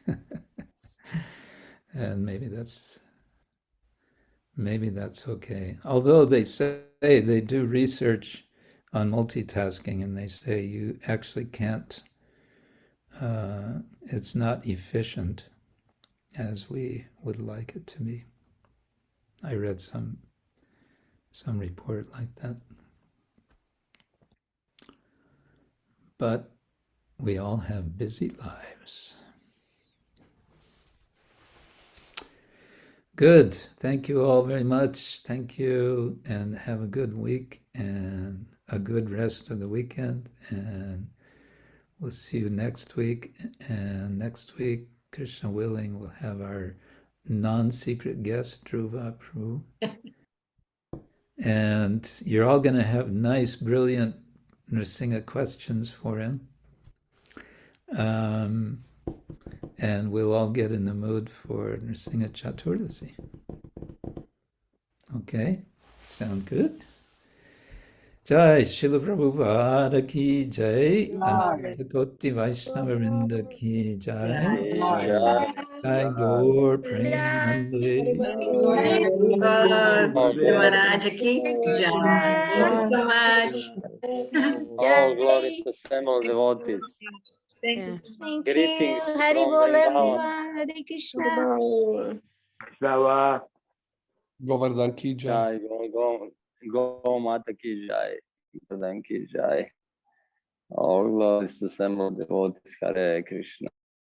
And maybe that's okay. Although they say they do research on multitasking and they say you actually can't, it's not efficient as we would like it to be. I read some report like that. But we all have busy lives. Good. Thank you all very much. Thank you, and have a good week and a good rest of the weekend. And we'll see you next week. And next week, Krishna willing, we'll have our non-secret guest, Dhruva Prabhu. And you're all going to have nice, brilliant Nrsimha questions for him. And we'll all get in the mood for Nrsimha Chaturdasi. Okay, sound good? Jai Srila Prabhupada ki jai, Ananta Koti Vaishnava Vrinda ki jai, Jai Gaur Premanande. Maharaj ki jai. Thank you so much. All glory to Samuel devotees. Thank you. Greetings from Vrindavan. Govardhan ki jai. Jai, go Mata ki jai. Govardhan ki jai. All glory to Samuel devotees. Hare Krishna.